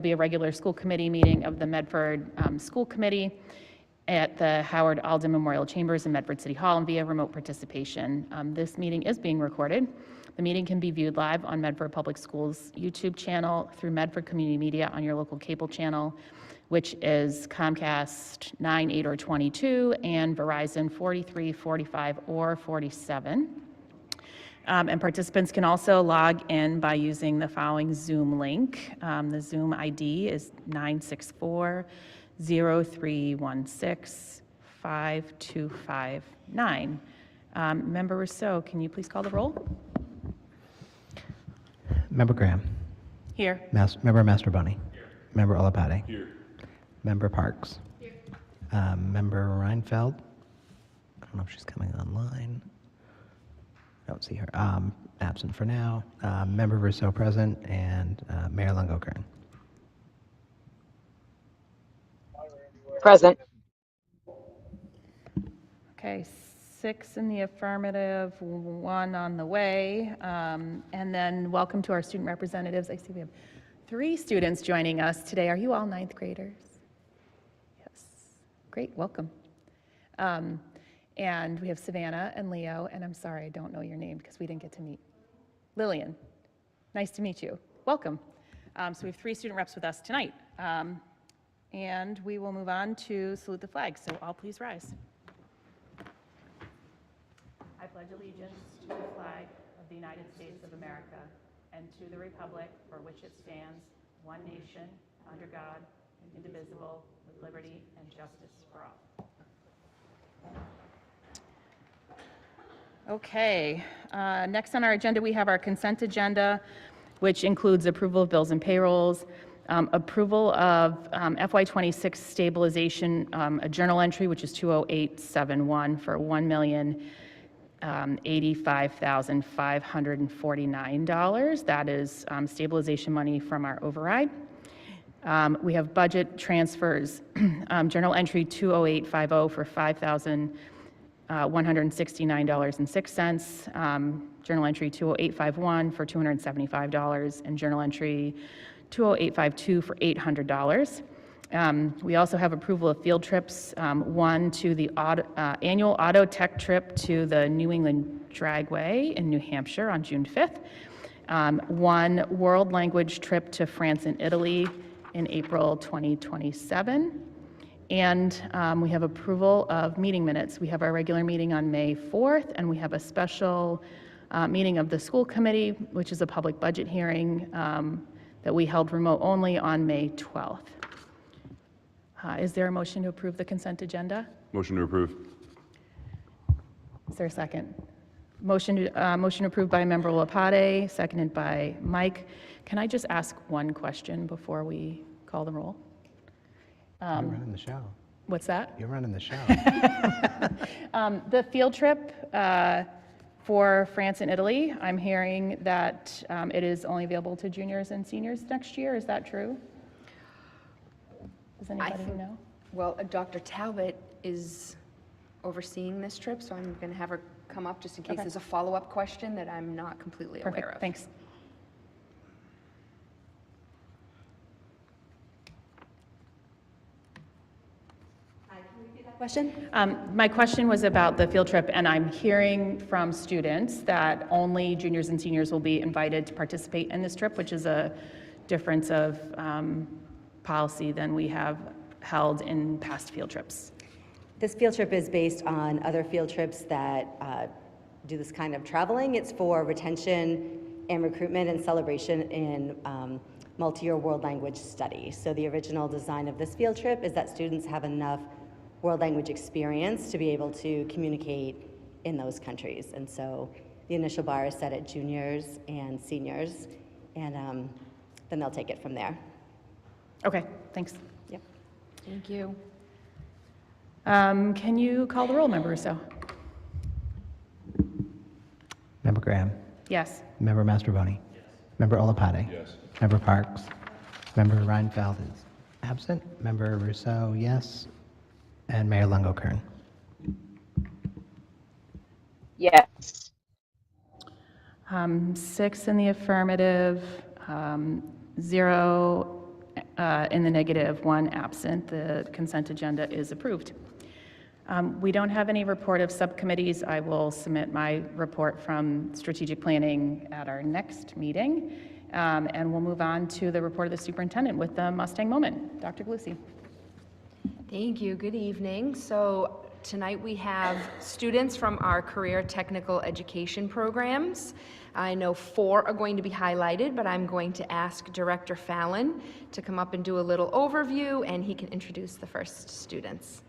be a regular school committee meeting of the Medford School Committee at the Howard Alden Memorial Chambers in Medford City Hall and via remote participation. This meeting is being recorded. The meeting can be viewed live on Medford Public Schools YouTube channel, through Medford Community Media on your local cable channel, which is Comcast 9, 8, or 22, and Verizon 43, 45, or 47. And participants can also log in by using the following Zoom link. The Zoom ID is 964-0316-5259. Member Rousseau, can you please call the roll? Member Graham. Here. Member Mastroboni. Here. Member Olapade. Here. Member Parks. Here. Member Reinfeld. I don't know if she's coming online. I don't see her. Absent for now. Member Rousseau present, and Mayor Longo-Kern. Present. Okay, 6 in the affirmative, 1 on the way. And then welcome to our student representatives. I see we have 3 students joining us today. Are you all 9th graders? Yes. Great, welcome. And we have Savannah and Leo, and I'm sorry, I don't know your name because we didn't get to meet. Lillian, nice to meet you. Welcome. So we have 3 student reps with us tonight. And we will move on to salute the flag. So all please rise. I pledge allegiance to the flag of the United States of America and to the republic for which it stands, one nation, under God, indivisible, with liberty and justice for all. Okay, next on our agenda, we have our consent agenda, which includes approval of bills and payrolls, approval of FY26 stabilization, a journal entry, which is 20871 for $1,085,549. That is stabilization money from our override. We have budget transfers, journal entry 20850 for $5,169.06, journal entry 20851 for $275, and journal entry 20852 for $800. We also have approval of field trips, one to the annual auto tech trip to the New England Dragway in New Hampshire on June 5th, one world language trip to France and Italy in April 2027, and we have approval of meeting minutes. We have our regular meeting on May 4th, and we have a special meeting of the school committee, which is a public budget hearing that we held remote only on May 12th. Is there a motion to approve the consent agenda? Motion to approve. Is there a second? Motion approved by Member Lapade, seconded by Mike. Can I just ask one question before we call the roll? You're running the show. What's that? You're running the show. The field trip for France and Italy, I'm hearing that it is only available to juniors and seniors next year. Is that true? Does anybody know? Well, Dr. Talbot is overseeing this trip, so I'm going to have her come up just in case there's a follow-up question that I'm not completely aware of. Perfect, thanks. Question? My question was about the field trip, and I'm hearing from students that only juniors and seniors will be invited to participate in this trip, which is a difference of policy than we have held in past field trips. This field trip is based on other field trips that do this kind of traveling. It's for retention and recruitment and celebration in multi-year world language study. So the original design of this field trip is that students have enough world language experience to be able to communicate in those countries. And so the initial bar is set at juniors and seniors, and then they'll take it from there. Okay, thanks. Yep. Thank you. Can you call the roll, Member Rousseau? Member Graham. Yes. Member Mastroboni. Yes. Member Olapade. Yes. Member Parks. Member Reinfeld is absent. Member Rousseau, yes. And Mayor Longo-Kern. Yes. 6 in the affirmative, 0 in the negative, 1 absent. The consent agenda is approved. We don't have any report of subcommittees. I will submit my report from strategic planning at our next meeting. And we'll move on to the report of the superintendent with the Mustang moment. Dr. Galusi. Thank you. Good evening. So tonight we have students from our career technical education programs. I know 4 are going to be highlighted, but I'm going to ask Director Fallon to come up and do a little overview, and he can introduce the first students.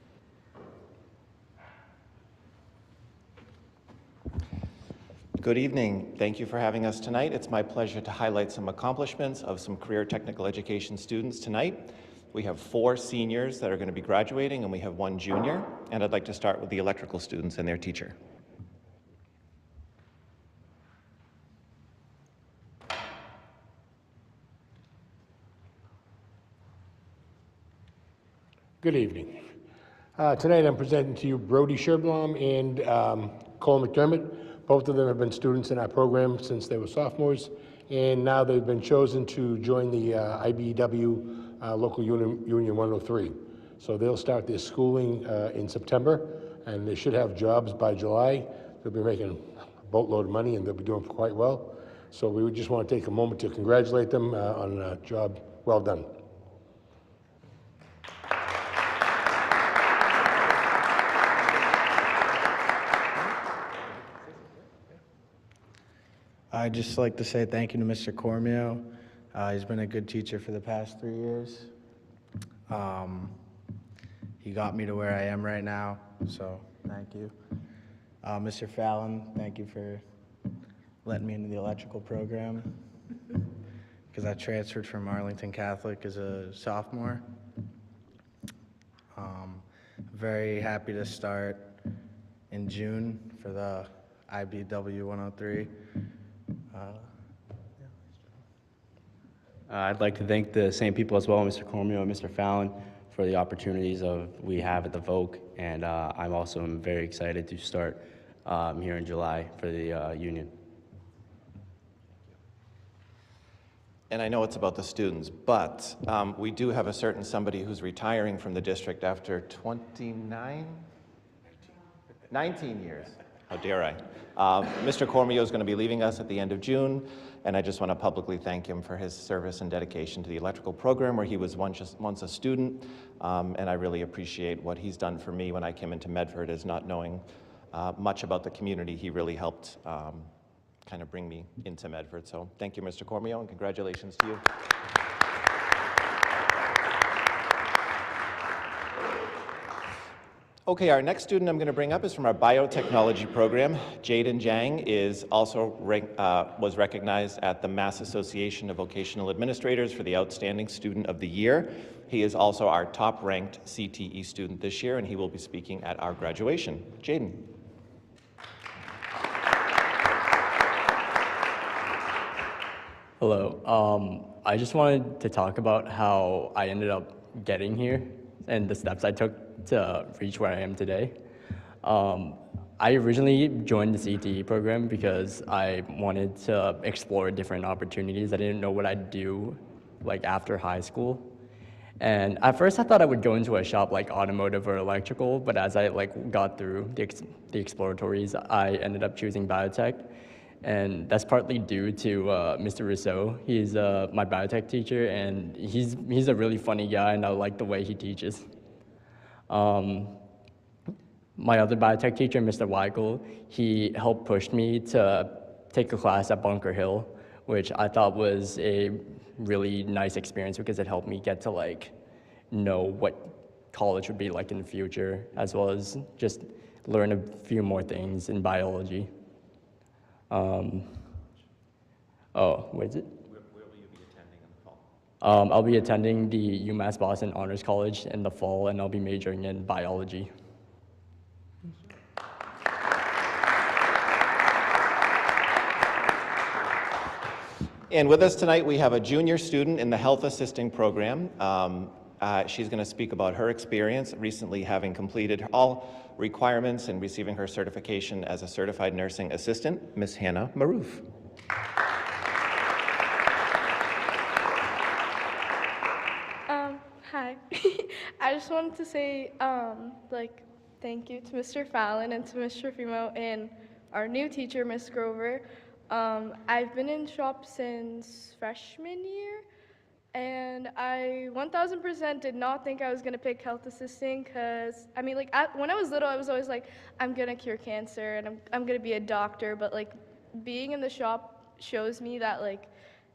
Good evening. Thank you for having us tonight. It's my pleasure to highlight some accomplishments of some career technical education students tonight. We have 4 seniors that are going to be graduating, and we have 1 junior. And I'd like to start with the electrical students and their teacher. Good evening. Tonight I'm presenting to you Brody Sherblom and Cole McDermott. Both of them have been students in our program since they were sophomores, and now they've been chosen to join the IBEW Local Union 103. So they'll start their schooling in September, and they should have jobs by July. They'll be making a boatload of money, and they'll be doing quite well. So we would just want to take a moment to congratulate them on a job well done. I'd just like to say thank you to Mr. Cormio. He's been a good teacher for the past 3 years. He got me to where I am right now, so thank you. Mr. Fallon, thank you for letting me into the electrical program, because I transferred from Arlington Catholic as a sophomore. Very happy to start in June for the IBW 103. I'd like to thank the same people as well, Mr. Cormio and Mr. Fallon, for the opportunities we have at the VOC, and I'm also very excited to start here in July for the union. And I know it's about the students, but we do have a certain somebody who's retiring from the district after 19 years. How dare I? Mr. Cormio is going to be leaving us at the end of June, and I just want to publicly thank him for his service and dedication to the electrical program, where he was once a student, and I really appreciate what he's done for me when I came into Medford, as not knowing much about the community. He really helped kind of bring me into Medford. So thank you, Mr. Cormio, and congratulations to you. Okay, our next student I'm going to bring up is from our biotechnology program. Jaden Jang is also was recognized at the Mass Association of Vocational Administrators for the Outstanding Student of the Year. He is also our top-ranked CTE student this year, and he will be speaking at our graduation. Jaden. Hello. I just wanted to talk about how I ended up getting here and the steps I took to reach where I am today. I originally joined the CTE program because I wanted to explore different opportunities. I didn't know what I'd do like after high school. And at first I thought I would go into a shop like automotive or electrical, but as I got through the exploratories, I ended up choosing biotech. And that's partly due to Mr. Rousseau. He's my biotech teacher, and he's a really funny guy, and I like the way he teaches. My other biotech teacher, Mr. Weigel, he helped push me to take a class at Bunker Hill, which I thought was a really nice experience because it helped me get to know what college would be like in the future, as well as just learn a few more things in biology. Oh, what is it? Where will you be attending in the fall? I'll be attending the UMass Boston Honors College in the fall, and I'll be majoring in biology. And with us tonight, we have a junior student in the health assisting program. She's going to speak about her experience recently having completed all requirements and receiving her certification as a certified nursing assistant, Ms. Hannah Hi. I just wanted to say, like, thank you to Mr. Fallon and to Mr. Fimo and our new teacher, Miss Grover. I've been in shop since freshman year, and I 1000% did not think I was going to pick health assisting because, I mean, like, when I was little, I was always like, I'm going to cure cancer and I'm going to be a doctor, but, like, being in the shop shows me that, like,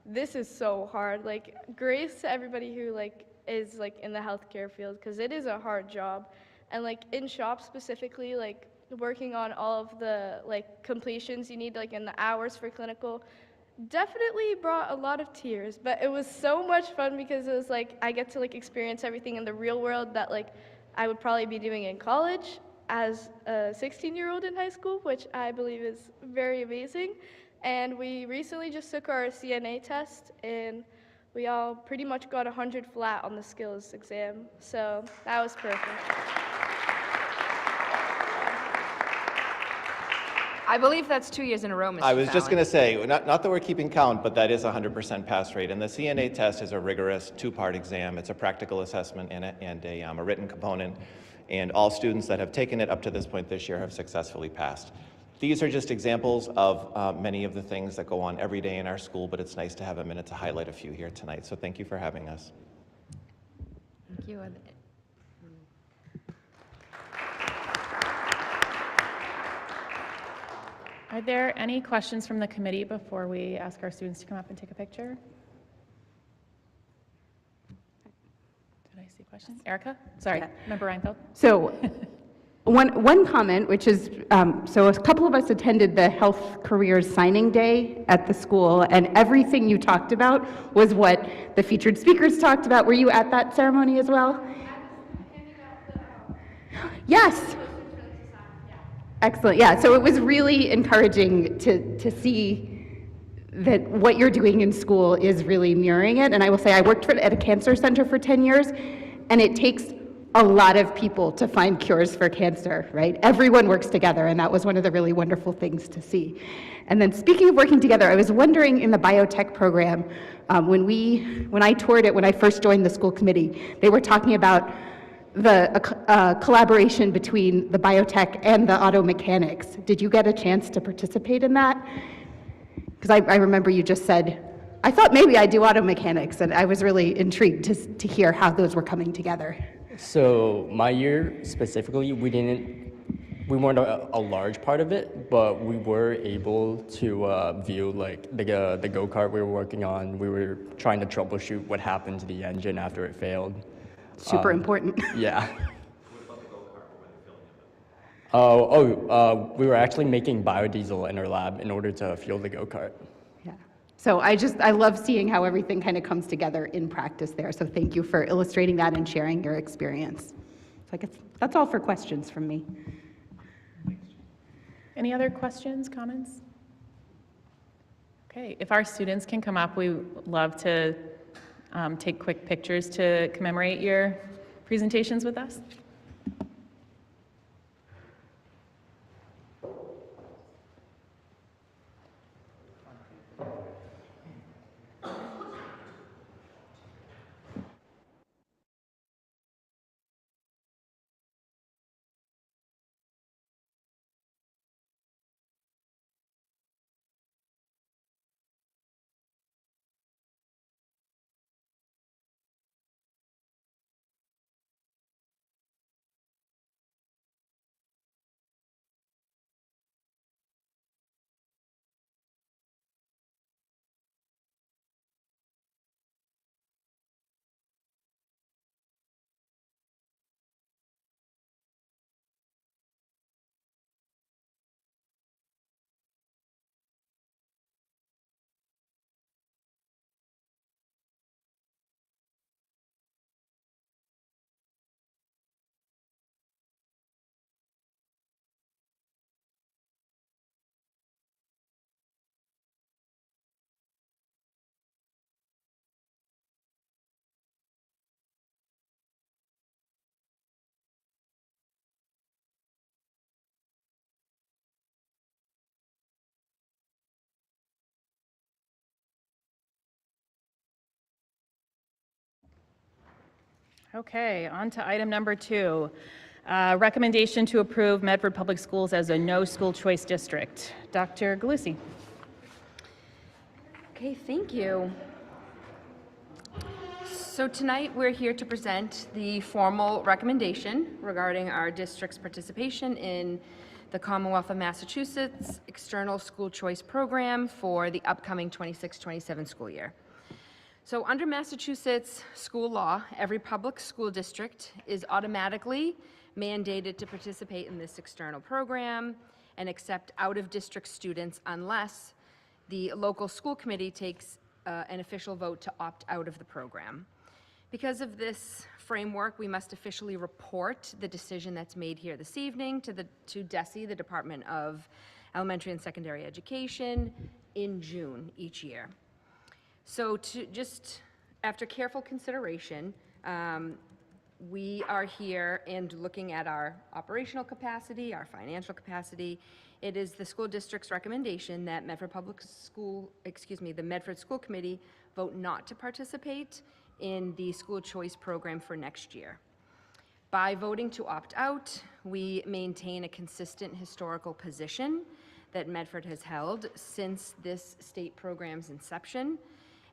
this is so hard. Like, grace to everybody who, like, is, like, in the healthcare field because it is a hard job. And, like, in shop specifically, like, working on all of the, like, completions you need, like, in the hours for clinical, definitely brought a lot of tears, but it was so much fun because it was like I get to like experience everything in the real world that like I would probably be doing in college as a 16-year-old in high school, which I believe is very amazing. And we recently just took our CNA test and we all pretty much got 100 flat on the skills exam. So that was perfect. I believe that's 2 years in a row, Mr. I was just Fallon. going to say, not that we're keeping count, but that is a 100% pass rate. And the CNA test is a rigorous two-part exam. It's a practical assessment and a written component. And all students that have taken it up to this point this year have successfully passed. These are just examples of many of the things that go on every day in our school, but it's nice to have a minute to highlight a few here tonight. So thank you for having us. Thank you. Are there any questions from the committee before we ask our students to come up and take a picture? Did I see a question? Erica? Sorry, Member Reinfeld. So one comment, which is, so a couple of us attended the Health Careers Signing Day at the school, and everything you talked about was what the featured speakers talked about. Were you at that ceremony as well? Yes. Excellent. Yeah, so it was really encouraging to see that what you're doing in school is really mirroring it. And I will say I worked at a cancer center for 10 years, and it takes a lot of people to find cures for cancer, right? Everyone works together, and that was one of the really wonderful things to see. And then speaking of working together, I was wondering in the biotech program, when I toured it, when I first joined the school committee, they were talking about the collaboration between the biotech and the auto mechanics. Did you get a chance to participate in that? Because I remember you just said, I thought maybe I'd do auto mechanics, and I was really intrigued to hear how those were coming together. So my year specifically, we weren't a large part of it, but we were able to view like the go-kart we were working on. We were trying to troubleshoot what happened to the engine after it failed. Super important. Yeah. We were actually making biodiesel in our lab in order to fuel the go-kart. Yeah. So I love seeing how everything kind of comes together in practice there. So thank you for illustrating that and sharing your experience. So I guess that's all for questions from me. Any other questions, comments? Okay, if our students can come up, we would love to take quick pictures to commemorate your presentations with us. Okay, on to item number 2. Recommendation to approve Medford Public Schools as a no school choice district. Dr. Galusi. Okay, thank you. So tonight, we're here to present the formal recommendation regarding our district's participation in the Commonwealth of Massachusetts External School Choice Program for the upcoming 26-27 school year. So under Massachusetts school law, every public school district is automatically mandated to participate in this external program and accept out-of-district students unless the local school committee takes an official vote to opt out of the program. Because of this framework, we must officially report the decision that's made here this evening to DESE, the Department of Elementary and Secondary Education, in June each year. So after careful consideration, we are here and looking at our operational capacity, our financial capacity. It is the school district's recommendation that the Medford School Committee vote not to participate in the school choice program for next year. By voting to opt out, we maintain a consistent historical position that Medford has held since this state program's inception,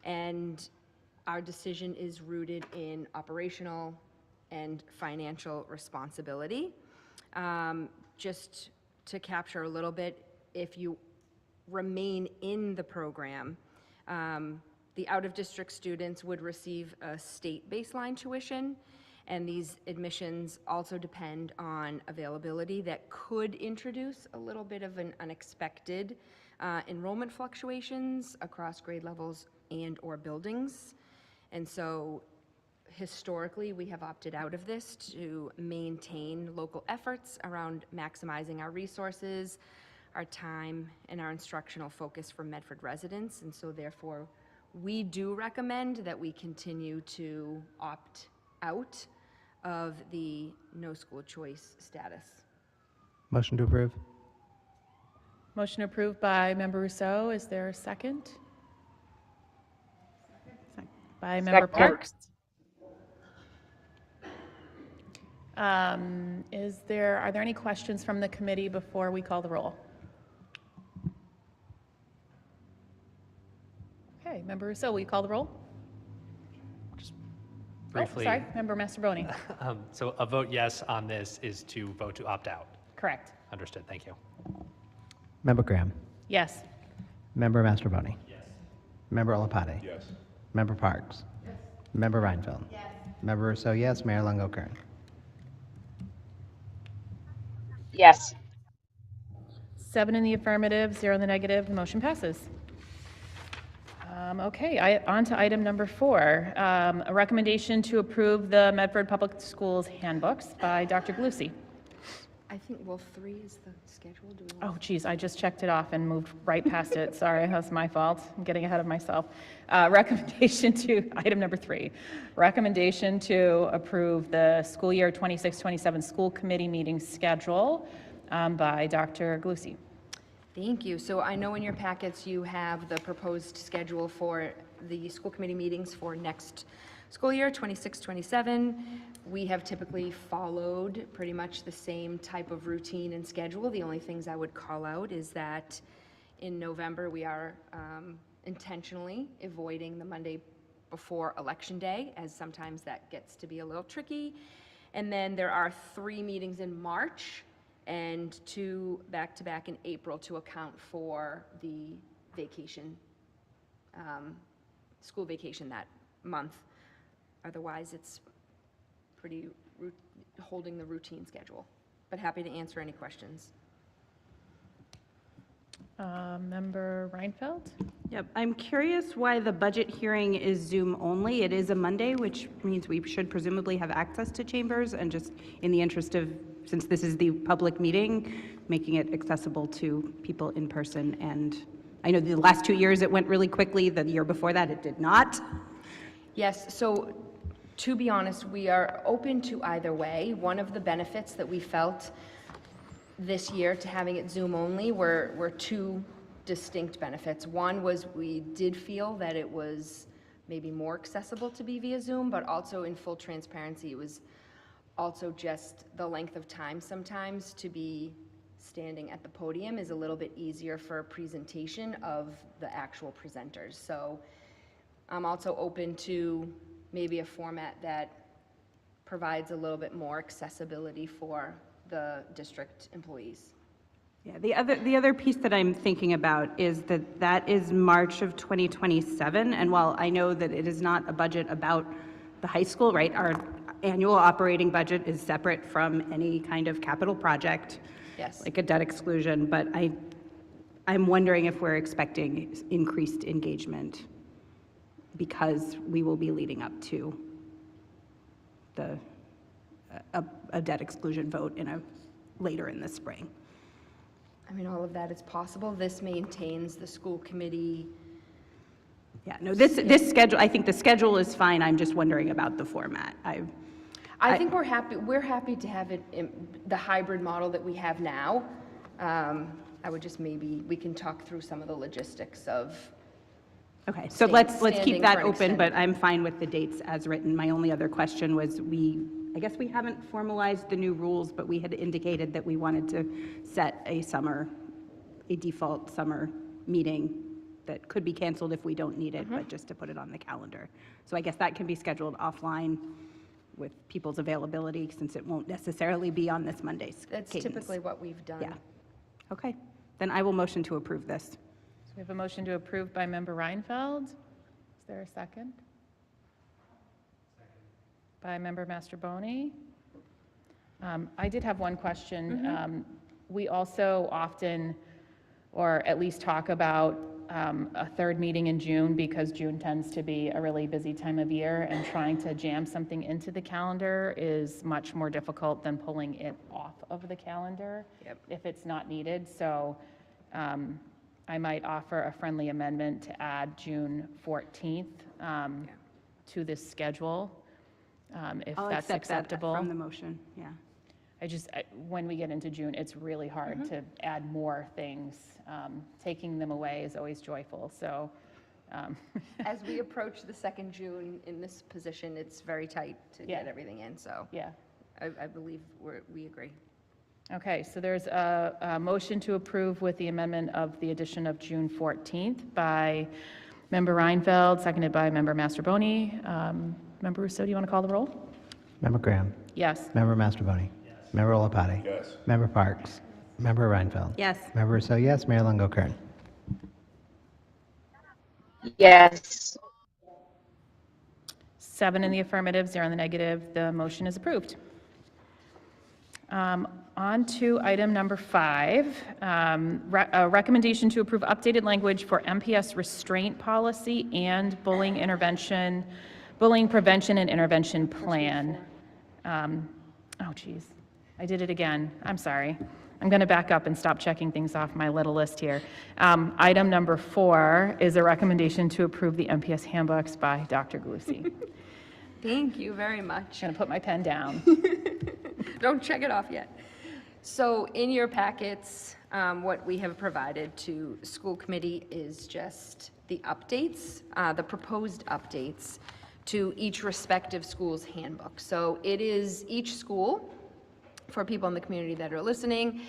and our decision is rooted in operational and financial responsibility. Just to capture a little bit, if you remain in the program, the out-of-district students would receive a state baseline tuition, and these admissions also depend on availability that could introduce a little bit of an unexpected enrollment fluctuations across grade levels and/or buildings. And so historically, we have opted out of this to maintain local efforts around maximizing our resources, our time, and our instructional focus for Medford residents. And so therefore, we do recommend that we continue to opt out of the no school choice status. Motion to approve. Motion approved by Member Rousseau. Is there a second? By Member Second. Parks. Are there any questions from the committee before we call the roll? Okay, Member Rousseau, will you call the roll? Briefly. Oh, sorry, Member Mastrobuoni. So a vote yes on this is to vote to opt out. Correct. Understood. Thank you. Member Graham. Yes. Member Mastrobuoni. Yes. Member Olopati. Yes. Member Parks. Yes. Member Reinfeld. Yes. Member Rousseau, yes. Mayor Longo-Kern. Yes. 7 in the affirmative, 0 in the negative, the motion passes. Okay, on to item number 4, a recommendation to approve the Medford Public Schools handbooks by Dr. Galusi. I think, well, 3 is the schedule. Do we Oh, want geez, I just checked it off and moved right past it. Sorry, that's my fault. I'm getting ahead of myself. Recommendation to, item number 3, recommendation to approve the school year 26-27 school committee meeting schedule by Dr. Galusi. Thank you. So I know in your packets you have the proposed schedule for the school committee meetings for next school year, 26-27. We have typically followed pretty much the same type of routine and schedule. The only things I would call out is that in November, we are intentionally avoiding the Monday before Election Day, as sometimes that gets to be a little tricky. And then there are 3 meetings in March and 2 back-to-back in April to account for the vacation, school vacation that month. Otherwise, it's pretty holding the routine schedule, but happy to answer any questions. Member Reinfeld? Yep, I'm curious why the budget hearing is Zoom only. It is a Monday, which means we should presumably have access to chambers, and just in the interest of, since this is the public meeting, making it accessible to people in person. And I know the last 2 years it went really quickly. The year before that it did not. Yes, so to be honest, we are open to either way. One of the benefits that we felt this year to having it Zoom only were 2 distinct benefits. One was we did feel that it was maybe more accessible to be via Zoom, but also in full transparency, it was also just the length of time sometimes to be standing at the podium is a little bit easier for a presentation of the actual presenters. So I'm also open to maybe a format that provides a little bit more accessibility for the district employees. Yeah, the other piece that I'm thinking about is that is March of 2027, and while I know that it is not a budget about the high school, right? Our annual operating budget is separate from any kind of capital project. Yes. Like a debt exclusion, but I'm wondering if we're expecting increased engagement because we will be leading up to a debt exclusion vote later in the spring. I mean, all of that is possible. This maintains the school committee. Yeah, no, this schedule, I think the schedule is fine. I'm just wondering about the format. I think we're happy to have it in the hybrid model that we have now. I would just we can talk through some of the logistics of. Okay, so let's standing keep that for an open, but extended- I'm fine with the dates as written. My only other question was I guess we haven't formalized the new rules, but we had indicated that we wanted to set a default summer meeting that could be canceled if we don't need it, but just to put it on the calendar. So I guess that can be scheduled offline with people's availability, since it won't necessarily be on this Monday's That's cadence. typically what we've done. Yeah. Okay, then I will motion to approve this. So we have a motion to approve by Member Reinfeld. Is there a second? By Member Mastroboni. I did have one question. We also often, or at least talk about a third meeting in June, because June tends to be a really busy time of year, and trying to jam something into the calendar is much more difficult than pulling it off of the calendar if it's not needed. So I might offer a friendly amendment to add June 14th to this schedule, if I'll that's accept that acceptable. from the motion, yeah. When we get into June, it's really hard to add more things. Taking them away is always joyful, so. As we approach the 2nd June in this position, it's very tight to get everything in, so. Yeah. I believe we agree. Okay, so there's a motion to approve with the amendment of the addition of June 14th by Member Reinfeld, seconded by Member Mastroboni. Member Rousseau, do you want to call the roll? Member Graham. Yes. Member Mastroboni. Yes. Member Olapati. Yes. Member Parks. Member Reinfeld. Yes. Member Rousseau, yes. Mayor Longo-Kern. Yes. 7 in the affirmative, 0 in the negative. The motion is approved. On to item number 5, a recommendation to approve updated language for MPS restraint policy and bullying prevention and intervention plan. Oh, geez, I did it again. I'm sorry. I'm going to back up and stop checking things off my little list here. Item number 4 is a recommendation to approve the MPS handbooks by Dr. Galusi. Thank you very much. Going to put my pen down. Don't check it off yet. So in your packets, what we have provided to school committee is just the updates, the proposed updates to each respective school's handbook. So it is each school, for people in the community that are listening,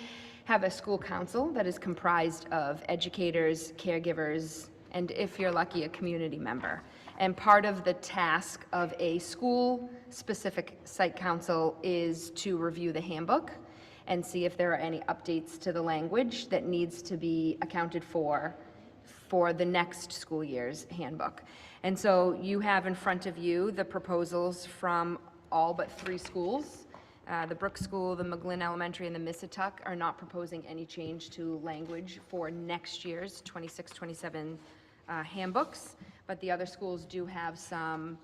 have a school council that is comprised of educators, caregivers, and if you're lucky, a community member. And part of the task of a school-specific site council is to review the handbook and see if there are any updates to the language that needs to be accounted for the next school year's handbook. And so you have in front of you the proposals from all but 3 schools. The Brook School, the McGlynn Elementary, and the Missituck are not proposing any change to language for next year's 26-27 handbooks, but the other schools do have some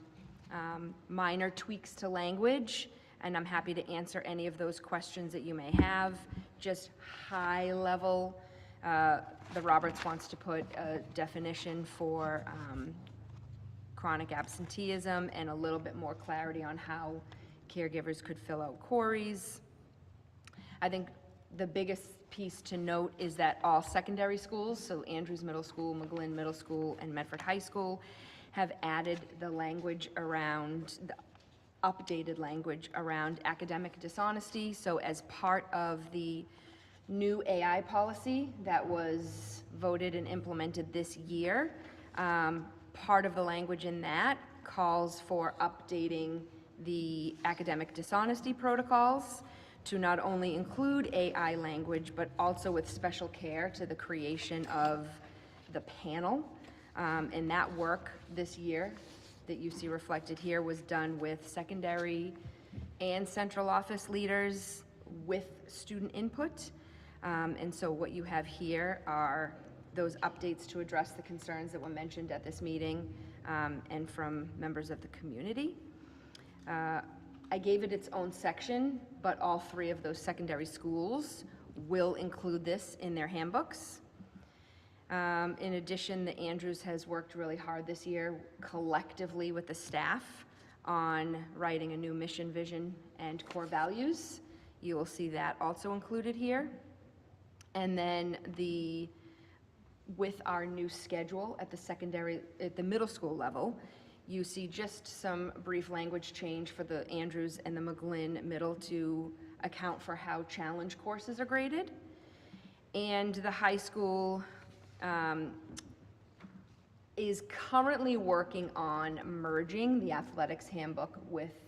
minor tweaks to language, and I'm happy to answer any of those questions that you may have. Just high level, the Roberts wants to put a definition for chronic absenteeism and a little bit more clarity on how caregivers could fill out queries. I think the biggest piece to note is that all secondary schools, so Andrews Middle School, McGlynn Middle School, and Medford High School, have added the language around, the updated language around academic dishonesty. So as part of the new AI policy that was voted and implemented this year, part of the language in that calls for updating the academic dishonesty protocols to not only include AI language, but also with special care to the creation of the panel. And that work this year that you see reflected here was done with secondary and central office leaders with student input. And so what you have here are those updates to address the concerns that were mentioned at this meeting and from members of the community. I gave it its own section, but all 3 of those secondary schools will include this in their handbooks. In addition, the Andrews has worked really hard this year collectively with the staff on writing a new mission, vision, and core values. You will see that also included here. And then with our new schedule at the middle school level, you see just some brief language change for the Andrews and the McGlynn Middle to account for how challenge courses are graded. And the high school is currently working on merging the athletics handbook with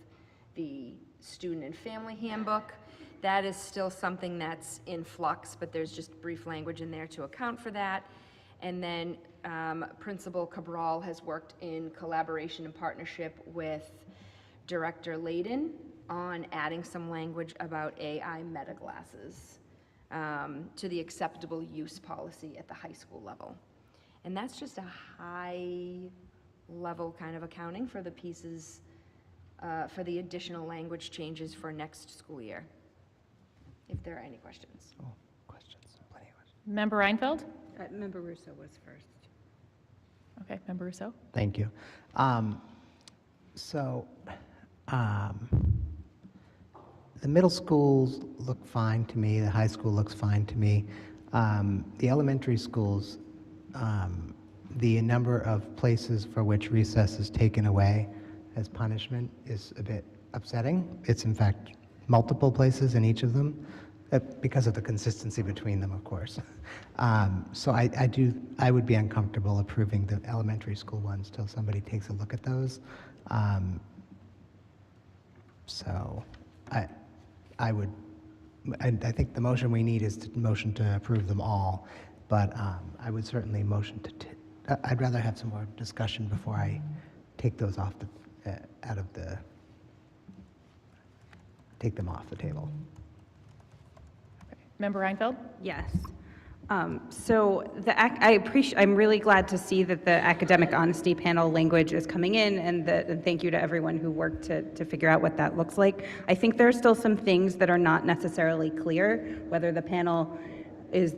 the student and family handbook. That is still something that's in flux, but there's just brief language in there to account for that. And then Principal Cabral has worked in collaboration and partnership with Director Layden on adding some language about AI meta glasses to the acceptable use policy at the high school level. And that's just a high level kind of accounting for the pieces, for the additional language changes for next school year, if there are any questions. Oh, questions, plenty of questions. Member Reinfeld? Member Russo was first. Okay, Member Rousseau? Thank you. The middle schools look fine to me. The high school looks fine to me. The elementary schools, the number of places for which recess is taken away as punishment is a bit upsetting. It's in fact multiple places in each of them because of the consistency between them, of course. So I would be uncomfortable approving the elementary school ones till somebody takes a look at those. So I think the motion we need is to motion to approve them all, but I would certainly motion to, I'd rather have some more discussion before I take those off take them off the table. Member Reinfeld? Yes. So I'm really glad to see that the academic honesty panel language is coming in, and thank you to everyone who worked to figure out what that looks like. I think there are still some things that are not necessarily clear, whether the panel is,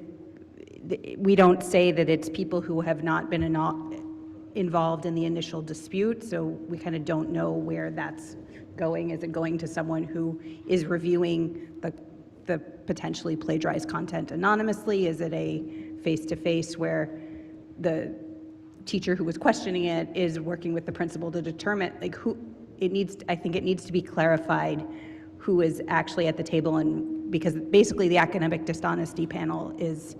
we don't say that it's people who have not been involved in the initial dispute, so we kind of don't know where that's going. Is it going to someone who is reviewing the potentially plagiarized content anonymously? Is it a face-to-face where the teacher who was questioning it is working with the principal to determine, like, who it needs? I think it needs to be clarified who is actually at the table, and because basically the academic dishonesty panel is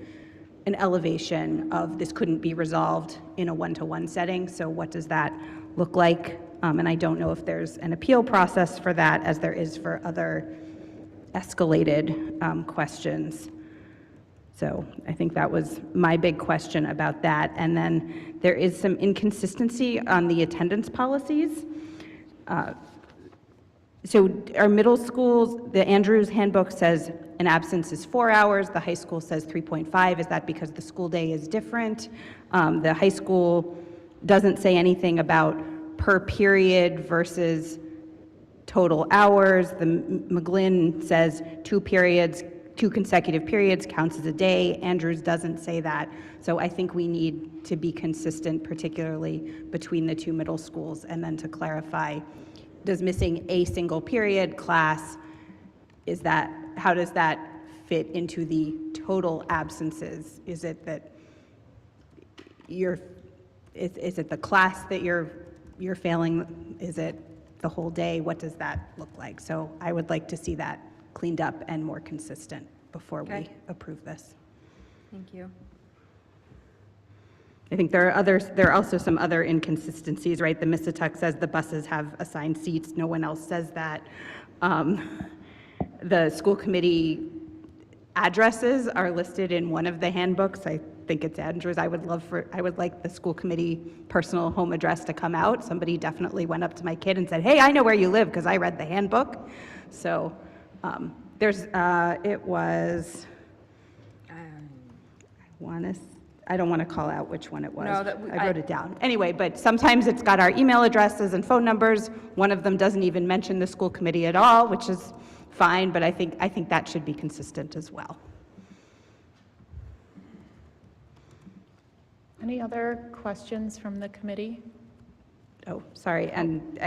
an elevation of this couldn't be resolved in a one-to-one setting. So what does that look like? And I don't know if there's an appeal process for that, as there is for other escalated questions. So I think that was my big question about that. And then there is some inconsistency on the attendance policies. So our middle schools, the Andrews handbook says an absence is 4 hours. The high school says 3.5. Is that because the school day is different? The high school doesn't say anything about per period versus total hours. The McGlynn says 2 periods, 2 consecutive periods counts as a day. Andrews doesn't say that. So I think we need to be consistent, particularly between the 2 middle schools, and then to clarify, does missing a single period class, how does that fit into the total absences? Is it that is it the class that you're failing? Is it the whole day? What does that look like? So I would like to see that cleaned up and more consistent before we Okay. approve this. Thank you. I think there are also some other inconsistencies, right? The Missatuck says the buses have assigned seats, no one else says that. The school committee addresses are listed in one of the handbooks. I think it's Andrew's. I would like the school committee personal home address to come out. Somebody definitely went up to my kid and said, "Hey, I know where you live," because I read the handbook. So it was, I don't want to call out which one it was. No, I wrote it down. Anyway, but sometimes it's got our email addresses and phone numbers. One of them doesn't even mention the school committee at all, which is fine, but I think that should be consistent as well. Any other questions from the committee? Oh, sorry, and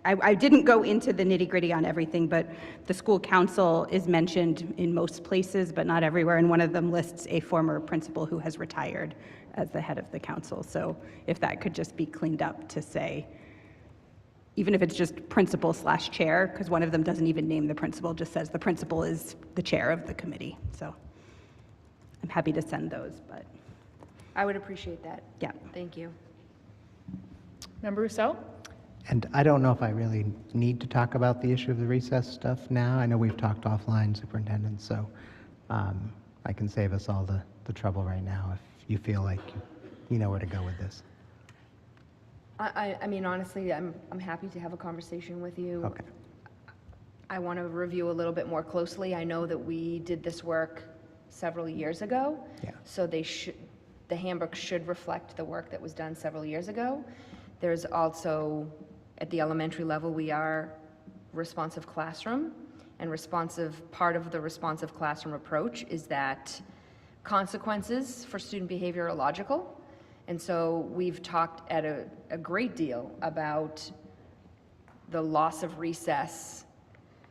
I didn't go into the nitty-gritty on everything, but the school council is mentioned in most places, but not everywhere, and one of them lists a former principal who has retired as the head of the council. So if that could just be cleaned up to say, even if it's just principal/chair, because one of them doesn't even name the principal, just says the principal is the chair of the committee. So I'm happy to send those, but I would appreciate that. yeah. Thank you. Member Rousseau? And I don't know if I really need to talk about the issue of the recess stuff now. I know we've talked offline, Superintendent, so I can save us all the trouble right now if you feel like you know where to go with this. I mean, honestly, I'm happy to have a conversation with you. Okay. I want to review a little bit more closely. I know that we did this work several years ago. Yeah. So the handbook should reflect the work that was done several years ago. There's also, at the elementary level, we are responsive classroom, and part of the responsive classroom approach is that consequences for student behavior are logical. And so we've talked at a great deal about the loss of recess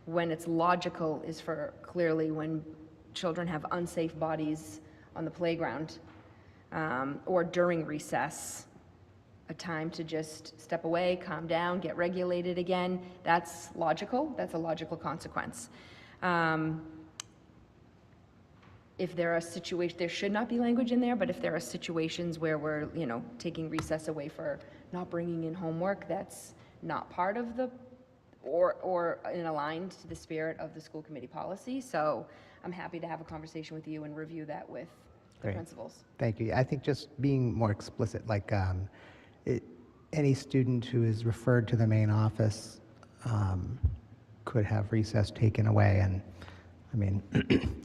when it's logical is for clearly when children have unsafe bodies on the playground, or during recess, a time to just step away, calm down, get regulated again. That's logical. That's a logical consequence. If there are situations, there should not be language in there, but if there are situations where we're, taking recess away for not bringing in homework, that's not part of or aligned to the spirit of the school committee policy. So I'm happy to have a conversation with you and review that with the Great. principals. Thank you. I think just being more explicit, like any student who is referred to the main office could have recess taken away. And I mean,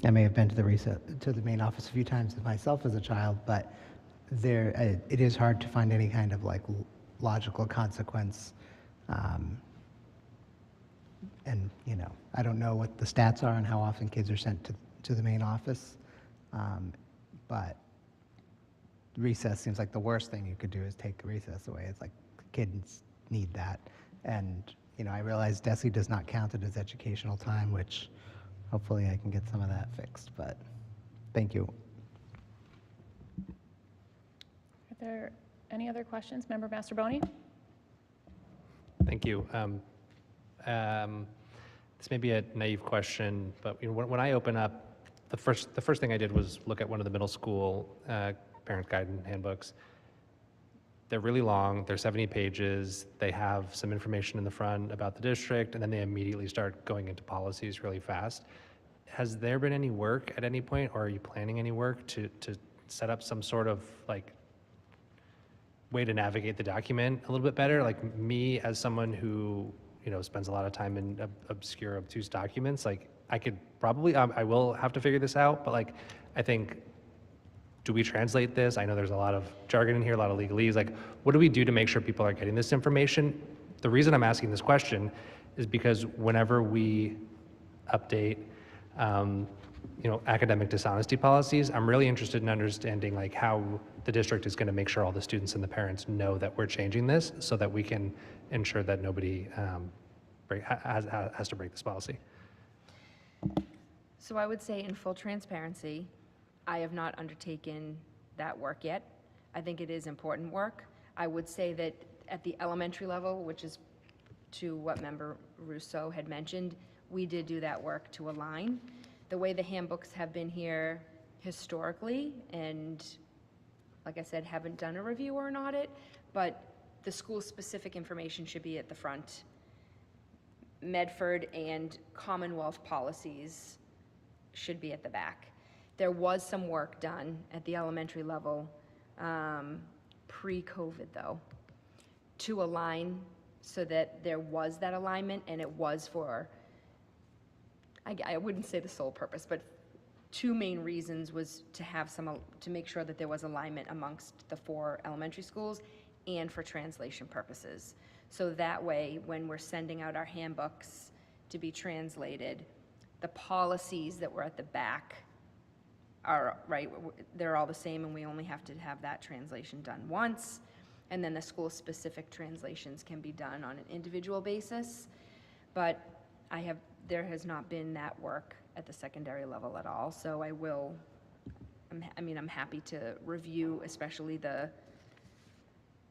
I may have been to the main office a few times myself as a child, but it is hard to find any kind of like logical consequence. And I don't know what the stats are and how often kids are sent to the main office, but recess seems like the worst thing you could do is take recess away. It's like kids need that. And, I realize DESE does not count it as educational time, which hopefully I can get some of that fixed, but thank you. Are there any other questions? Member Masterboni? Thank you. This may be a naive question, but when I open up, the first thing I did was look at one of the middle school parent guide and handbooks. They're really long. They're 70 pages. They have some information in the front about the district, and then they immediately start going into policies really fast. Has there been any work at any point, or are you planning any work to set up some sort of way to navigate the document a little bit better? Like me, as someone who spends a lot of time in obscure, obtuse documents, I could probably, I will have to figure this out, but I think, do we translate this? I know there's a lot of jargon in here, a lot of legalese. What do we do to make sure people are getting this information? The reason I'm asking this question is because whenever we update, academic dishonesty policies, I'm really interested in understanding how the district is going to make sure all the students and the parents know that we're changing this, so that we can ensure that nobody has to break this policy. So I would say, in full transparency, I have not undertaken that work yet. I think it is important work. I would say that at the elementary level, which is to what Member Rousseau had mentioned, we did do that work to align. The way the handbooks have been here historically, and like I said, haven't done a review or an audit, but the school-specific information should be at the front. Medford and Commonwealth policies should be at the back. There was some work done at the elementary level, pre-COVID though, to align so that there was that alignment, and it was for, I wouldn't say the sole purpose, but two main reasons was to have to make sure that there was alignment amongst the 4 elementary schools and for translation purposes. So that way, when we're sending out our handbooks to be translated, the policies that were at the back are, right, they're all the same, and we only have to have that translation done once. And then the school-specific translations can be done on an individual basis. But there has not been that work at the secondary level at all. So I'm happy to review, especially the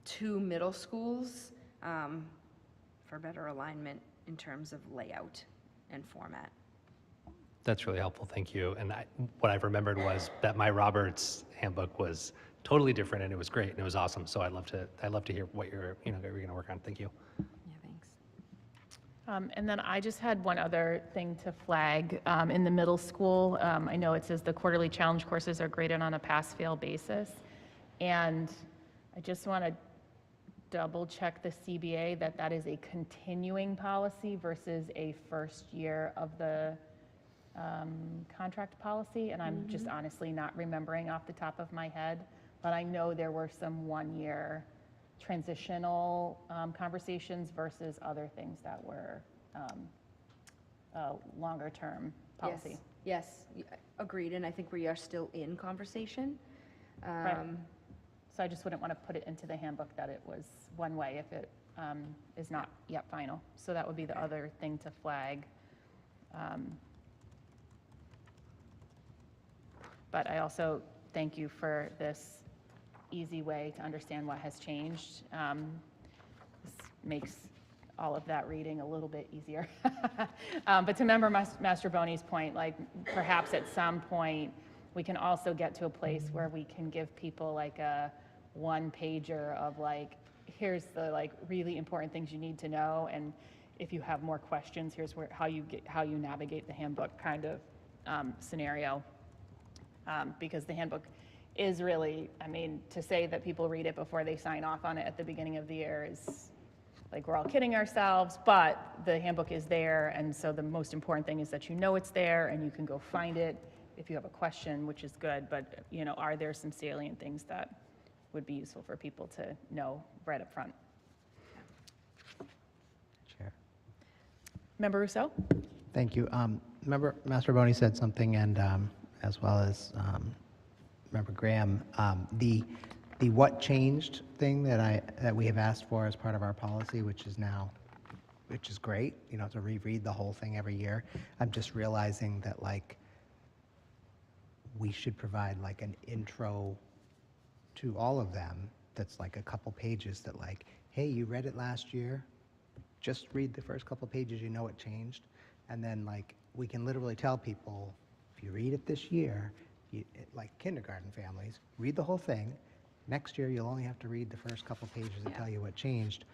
2 middle schools, for better alignment in terms of layout and format. That's really helpful, thank you. And what I've remembered was that my Roberts handbook was totally different, and it was great, and it was awesome. So I'd love to hear what you're going to work on. Thank you. Yeah, thanks. And then I just had one other thing to flag. In the middle school, I know it says the quarterly challenge courses are graded on a pass-fail basis. And I just want to double check the CBA that is a continuing policy versus a first year of the contract policy. And I'm just honestly not remembering off the top of my head, but I know there were some 1-year transitional conversations versus other things that were longer term policy. Yes, agreed, and I think we are still in conversation. Right. So I just wouldn't want to put it into the handbook that it was one way if it is not yet final. So that would be the other thing to flag. But I also thank you for this easy way to understand what has changed. This makes all of that reading a little bit easier. But to Member Mastroboni's point, like perhaps at some point we can also get to a place where we can give people like a 1-pager of like, here's the like really important things you need to know, and if you have more questions, here's how you navigate the handbook kind of scenario. Because the handbook is really, I mean, to say that people read it before they sign off on it at the beginning of the year is like we're all kidding ourselves, but the handbook is there, and so the most important thing is that you know it's there and you can go find it if you have a question, which is good, but are there some salient things that would be useful for people to know right up front? Chair. Member Rousseau? Thank you. Member Mastroboni said something, and as well as Member Graham, the what changed thing that we have asked for as part of our policy, which is great, to reread the whole thing every year. I'm just realizing that like we should provide like an intro to all of them that's like a couple pages that like, hey, you read it last year, just read the first couple pages, you know it changed. And then like we can literally tell people, if you read it this year, like kindergarten families, read the whole thing. Next year you'll only have to read the first couple pages and tell you what changed.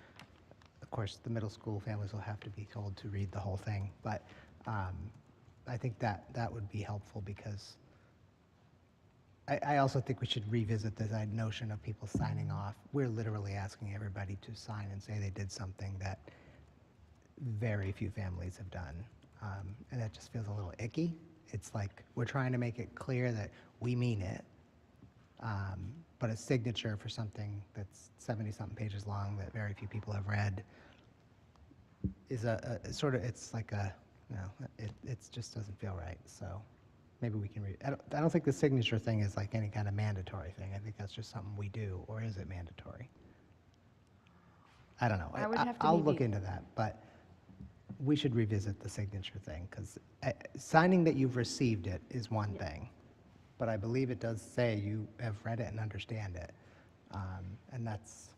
Of course, the middle school families will have to be told to read the whole thing, but I think that would be helpful, because I also think we should revisit this notion of people signing off. We're literally asking everybody to sign and say they did something that very few families have done. And that just feels a little icky. It's like we're trying to make it clear that we mean it, but a signature for something that's 70-something pages long that very few people have read is it's like it just doesn't feel right. So maybe we can read. I don't think the signature thing is like any kind of mandatory thing. I think that's just something we do, or is it mandatory? I don't know. I'll look into that, but we should revisit the signature thing, because signing that you've received it is one thing, but I believe it does say you have read it and understand it, and that's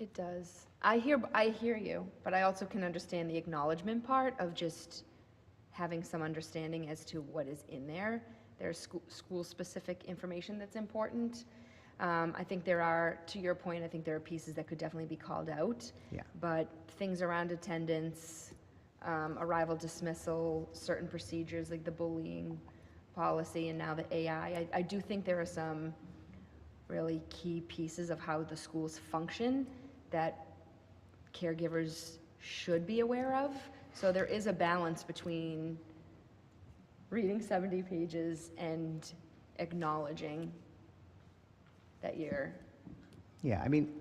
It does. I hear you, but I also can understand the acknowledgement part of just having some understanding as to what is in there. There's school-specific information that's important. I think there are, to your point, I think there are pieces that could definitely be called out. Yeah. But things around attendance, arrival dismissal, certain procedures like the bullying policy and now the AI, I do think there are some really key pieces of how the schools function that caregivers should be aware of. So there is a balance between reading 70 pages and acknowledging that Yeah, I mean,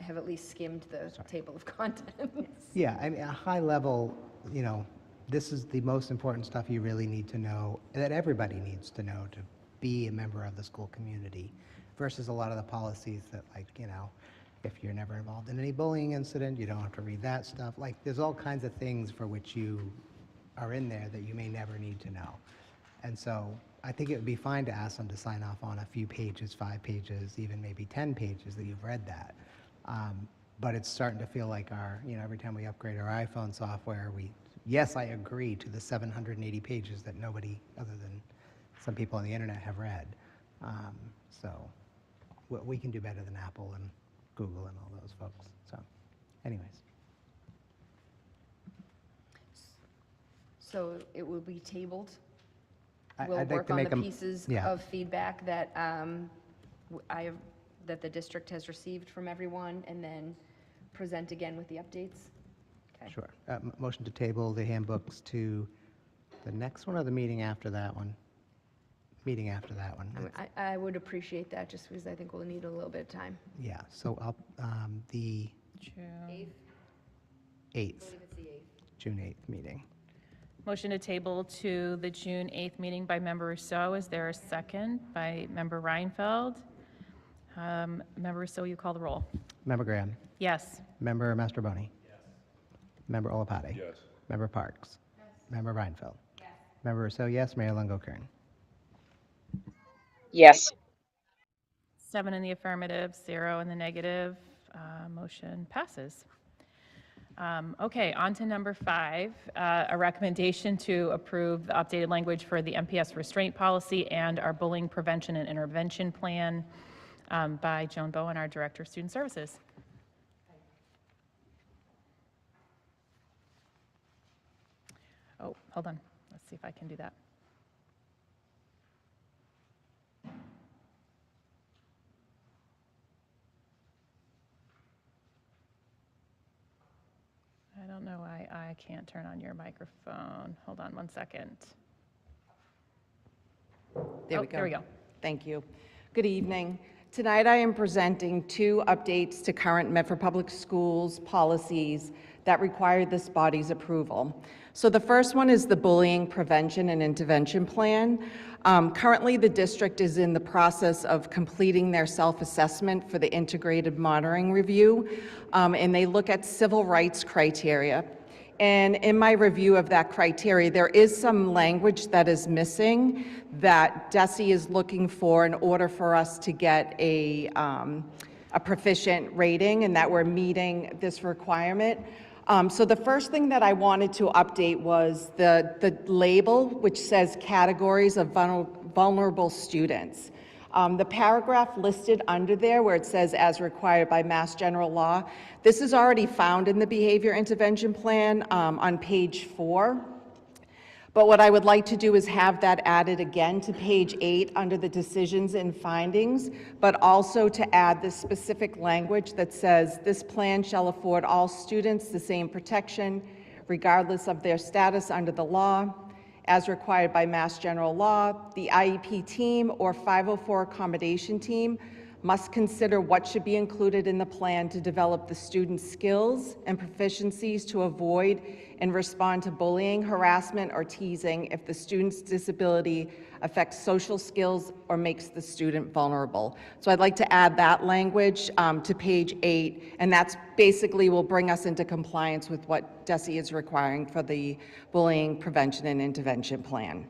have at least skimmed the table of contents. yeah, I mean, at a high level, you know, this is the most important stuff you really need to know, that everybody needs to know to be a member of the school community, versus a lot of the policies that, like, you know, if you're never involved in any bullying incident, you don't have to read that stuff. Like, there's all kinds of things for which you are in there that you may never need to know. And so I think it would be fine to ask them to sign off on a few pages, 5 pages, even maybe 10 pages that you've read that. But it's starting to feel like you know, every time we upgrade our iPhone software, yes, I agree to the 780 pages that nobody other than some people on the internet have read. So we can do better than Apple and Google and all those folks. So anyways. So it will be tabled. I'd We'll like work to on make the a- pieces yeah. of feedback that that the district has received from everyone, and then present again with the updates. Okay. Sure. Motion to table the handbooks to the next one or the meeting after that one? Meeting after that one. I would appreciate that, just because I think we'll need a little bit of time. Yeah, so the June. 8th, June 8th meeting. Motion to table to the June 8th meeting by Member Rousseau. Is there a second by Member Reinfeld? Member Rousseau, you call the roll. Member Graham. Yes. Member Mastroboni. Yes. Member Olapati. Yes. Member Parks. Yes. Member Reinfeld. Yes. Member Rousseau, yes. Mayor Longo-Kern. Yes. 7 in the affirmative, 0 in the negative. Motion passes. Okay, on to number 5, a recommendation to approve the updated language for the MPS restraint policy and our bullying prevention and intervention plan by Joan Bowen, our Director of Student Services. Oh, hold on. Let's see if I can do that. I don't know why I can't turn on your microphone. Hold on 1 second. There we Oh, go. there we go. Thank you. Good evening. Tonight I am presenting 2 updates to current Medford Public Schools policies that require this body's approval. So the first one is the bullying prevention and intervention plan. Currently, the district is in the process of completing their self-assessment for the integrated monitoring review, and they look at civil rights criteria. And in my review of that criteria, there is some language that is missing that DESE is looking for in order for us to get a proficient rating, and that we're meeting this requirement. So the first thing that I wanted to update was the label, which says categories of vulnerable students. The paragraph listed under there where it says as required by Mass General Law, this is already found in the behavior intervention plan on page 4. But what I would like to do is have that added again to page 8 under the decisions and findings, but also to add this specific language that says this plan shall afford all students the same protection regardless of their status under the law. As required by Mass General Law, the IEP team or 504 accommodation team must consider what should be included in the plan to develop the student's skills and proficiencies to avoid and respond to bullying, harassment, or teasing if the student's disability affects social skills or makes the student vulnerable. So I'd like to add that language to page 8, and that's basically will bring us into compliance with what DESE is requiring for the bullying prevention and intervention plan.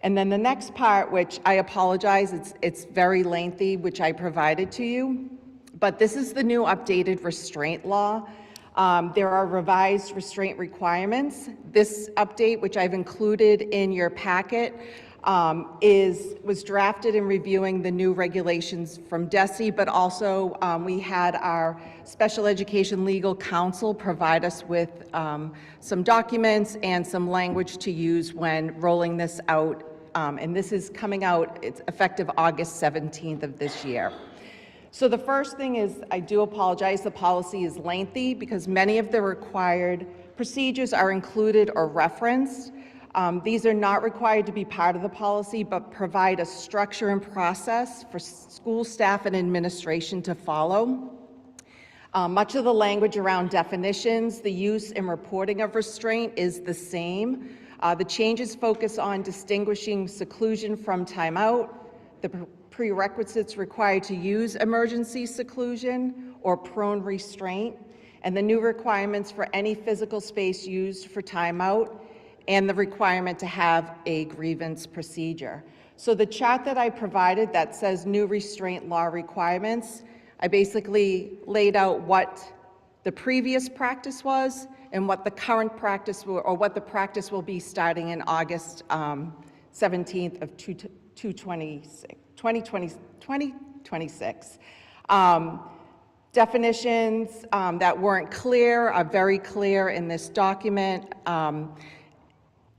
And then the next part, which I apologize, it's very lengthy, which I provided to you. but this is the new updated restraint law. There are revised restraint requirements. This update, which I've included in your packet, was drafted in reviewing the new regulations from DESE, but also we had our special education legal counsel provide us with some documents and some language to use when rolling this out. And this is coming out, it's effective August 17th of this year. So the first thing is, I do apologize, the policy is lengthy because many of the required procedures are included or referenced. These are not required to be part of the policy, but provide a structure and process for school staff and administration to follow. Much of the language around definitions, the use and reporting of restraint is the same. The changes focus on distinguishing seclusion from timeout, the prerequisites required to use emergency seclusion or prone restraint, and the new requirements for any physical space used for timeout, and the requirement to have a grievance procedure. So the chart that I provided that says new restraint law requirements, I basically laid out what the previous practice was and what the current practice will, or what the practice will be starting in August 17th of 2026. Definitions that weren't clear are very clear in this document.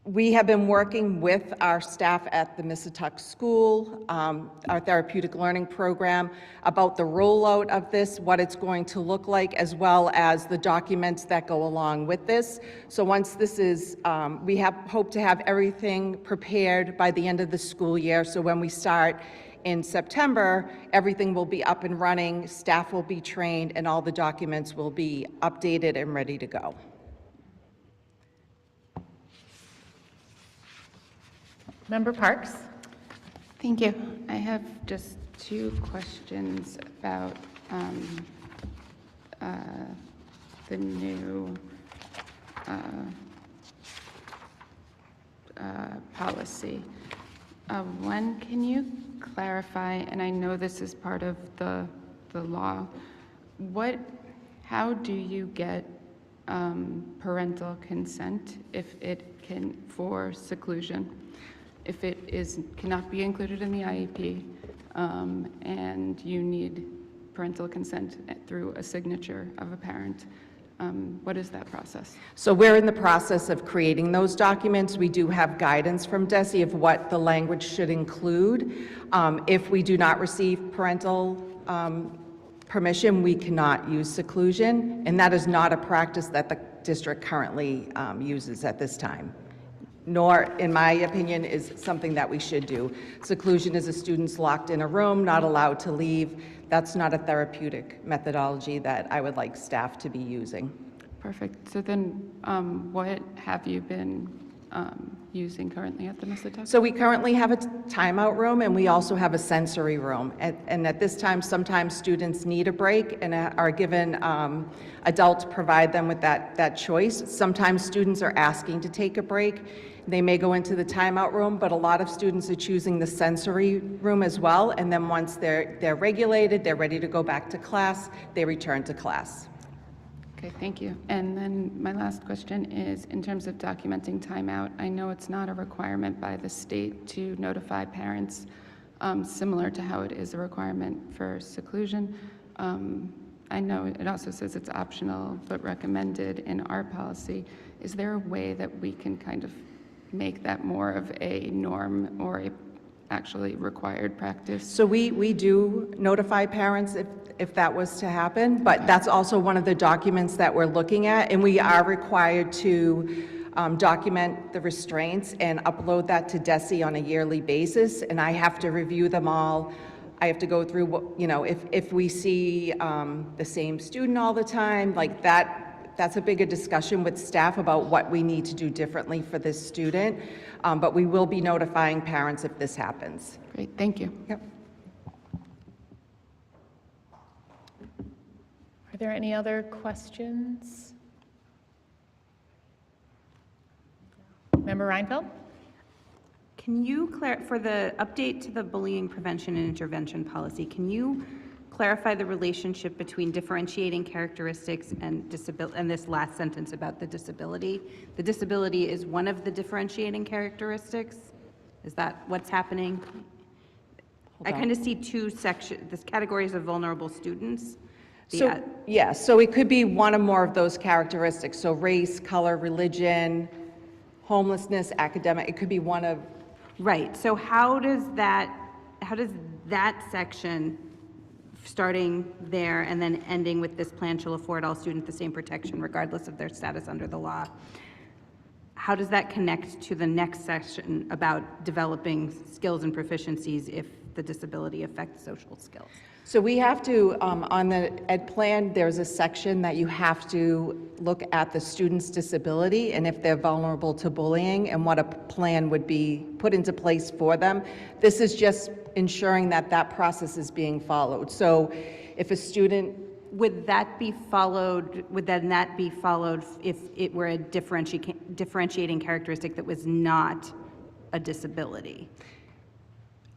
We have been working with our staff at the Missatuck School, our therapeutic learning program, about the rollout of this, what it's going to look like, as well as the documents that go along with this. So once this is, we hope to have everything prepared by the end of the school year. So when we start in September, everything will be up and running, staff will be trained, and all the documents will be updated and ready to go. Member Parks? Thank you. I have just two questions about the new policy. One, can you clarify, and I know this is part of the law, how do you get parental consent if it can, for seclusion? If it cannot be included in the IEP and you need parental consent through a signature of a parent, what is that process? So we're in the process of creating those documents. We do have guidance from DESE of what the language should include. If we do not receive parental permission, we cannot use seclusion, and that is not a practice that the district currently uses at this time, nor, in my opinion, is something that we should do. Seclusion is a student's locked in a room, not allowed to leave. That's not a therapeutic methodology that I would like staff to be using. Perfect. So then what have you been using currently at the Missatuck? So we currently have a timeout room, and we also have a sensory room. And at this time, sometimes students need a break and are given, adults provide them with that choice. Sometimes students are asking to take a break. They may go into the timeout room, but a lot of students are choosing the sensory room as well. And then once they're regulated, they're ready to go back to class, they return to class. Okay, thank you. And then my last question is, in terms of documenting timeout, I know it's not a requirement by the state to notify parents, similar to how it is a requirement for seclusion. I know it also says it's optional but recommended in our policy. Is there a way that we can kind of make that more of a norm or a actually required practice? So we do notify parents if that was to happen, but that's also one of the documents that we're looking at, and we are required to document the restraints and upload that to DESE on a yearly basis, and I have to review them all. I have to go through what, if we see the same student all the time, like that's a bigger discussion with staff about what we need to do differently for this student, but we will be notifying parents if this happens. Great, thank you. Yep. Are there any other questions? Member Reinfeld? Can you for the update to the bullying prevention and intervention policy, can you clarify the relationship between differentiating characteristics and disability, and this last sentence about the disability. The disability is one of the differentiating characteristics? Is that what's happening? I kind of see two sections, this categories of vulnerable students. So, yeah, so it could be one or more of those characteristics. So race, color, religion, homelessness, academic, it could be one of. Right, so how does that section, starting there and then ending with this plan shall afford all students the same protection regardless of their status under the law, how does that connect to the next section about developing skills and proficiencies if the disability affects social skills? So we have to, on the ed plan, there's a section that you have to look at the student's disability and if they're vulnerable to bullying and what a plan would be put into place for them. This is just ensuring that that process is being followed. So if a student. Would that be followed, would then that be followed if it were a differentiating characteristic that was not a disability?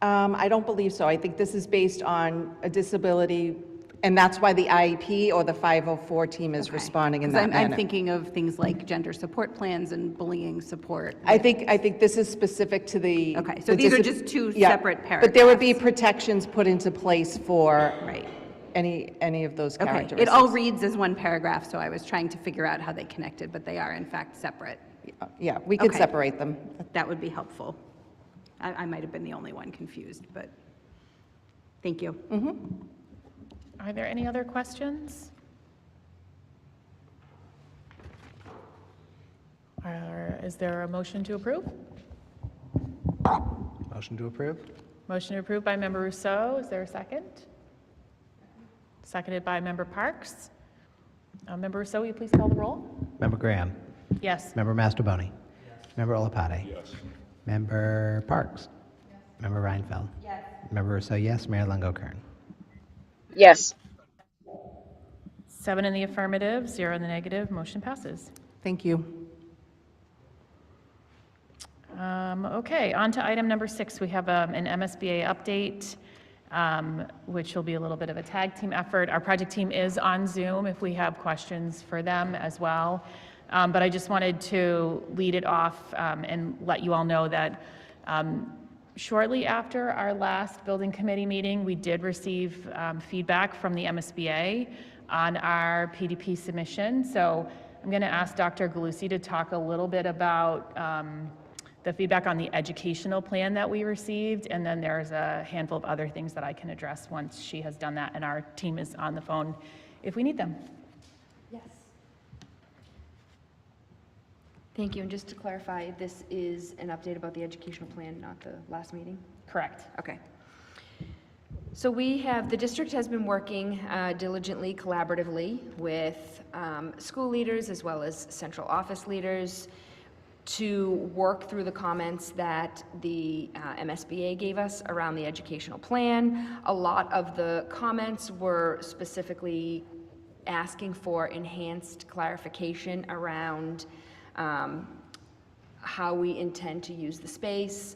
I don't believe so. I think this is based on a disability, and that's why the IEP or the 504 team is responding in that manner. I'm thinking of things like gender support plans and bullying support. I think this is specific to the. Okay, so these are just two separate paragraphs. But there would be protections put into place for any of those Okay, characteristics. it all reads as one paragraph, so I was trying to figure out how they connected, but they are in fact separate. Yeah, we could Okay. separate them. That would be helpful. I might have been the only one confused, but thank you. Are there any other questions? Is there a motion to approve? Motion to approve? Motion to approve by Member Rousseau. Is there a second? Seconded by Member Parks. Member Rousseau, will you please call the roll? Member Graham? Yes. Member Mastrobuoni? Yes. Member Olapate? Yes. Member Parks? Yes. Member Reinfeld? Yes. Member Rousseau, yes. Mayor Longo-Kern? Yes. 7 in the affirmative, 0 in the negative. Motion passes. Thank you. Okay, on to item number 6. We have an MSBA update, which will be a little bit of a tag team effort. Our project team is on Zoom if we have questions for them as well. But I just wanted to lead it off and let you all know that shortly after our last building committee meeting, we did receive feedback from the MSBA on our PDP submission. So I'm going to ask Dr. Galusi to talk a little bit about the feedback on the educational plan that we received, and then there's a handful of other things that I can address once she has done that, and our team is on the phone if we need them. Yes. Thank you, and just to clarify, this is an update about the educational plan, not the last meeting? Correct. Okay. So the district has been working diligently, collaboratively with school leaders as well as central office leaders to work through the comments that the MSBA gave us around the educational plan. A lot of the comments were specifically asking for enhanced clarification around how we intend to use the space,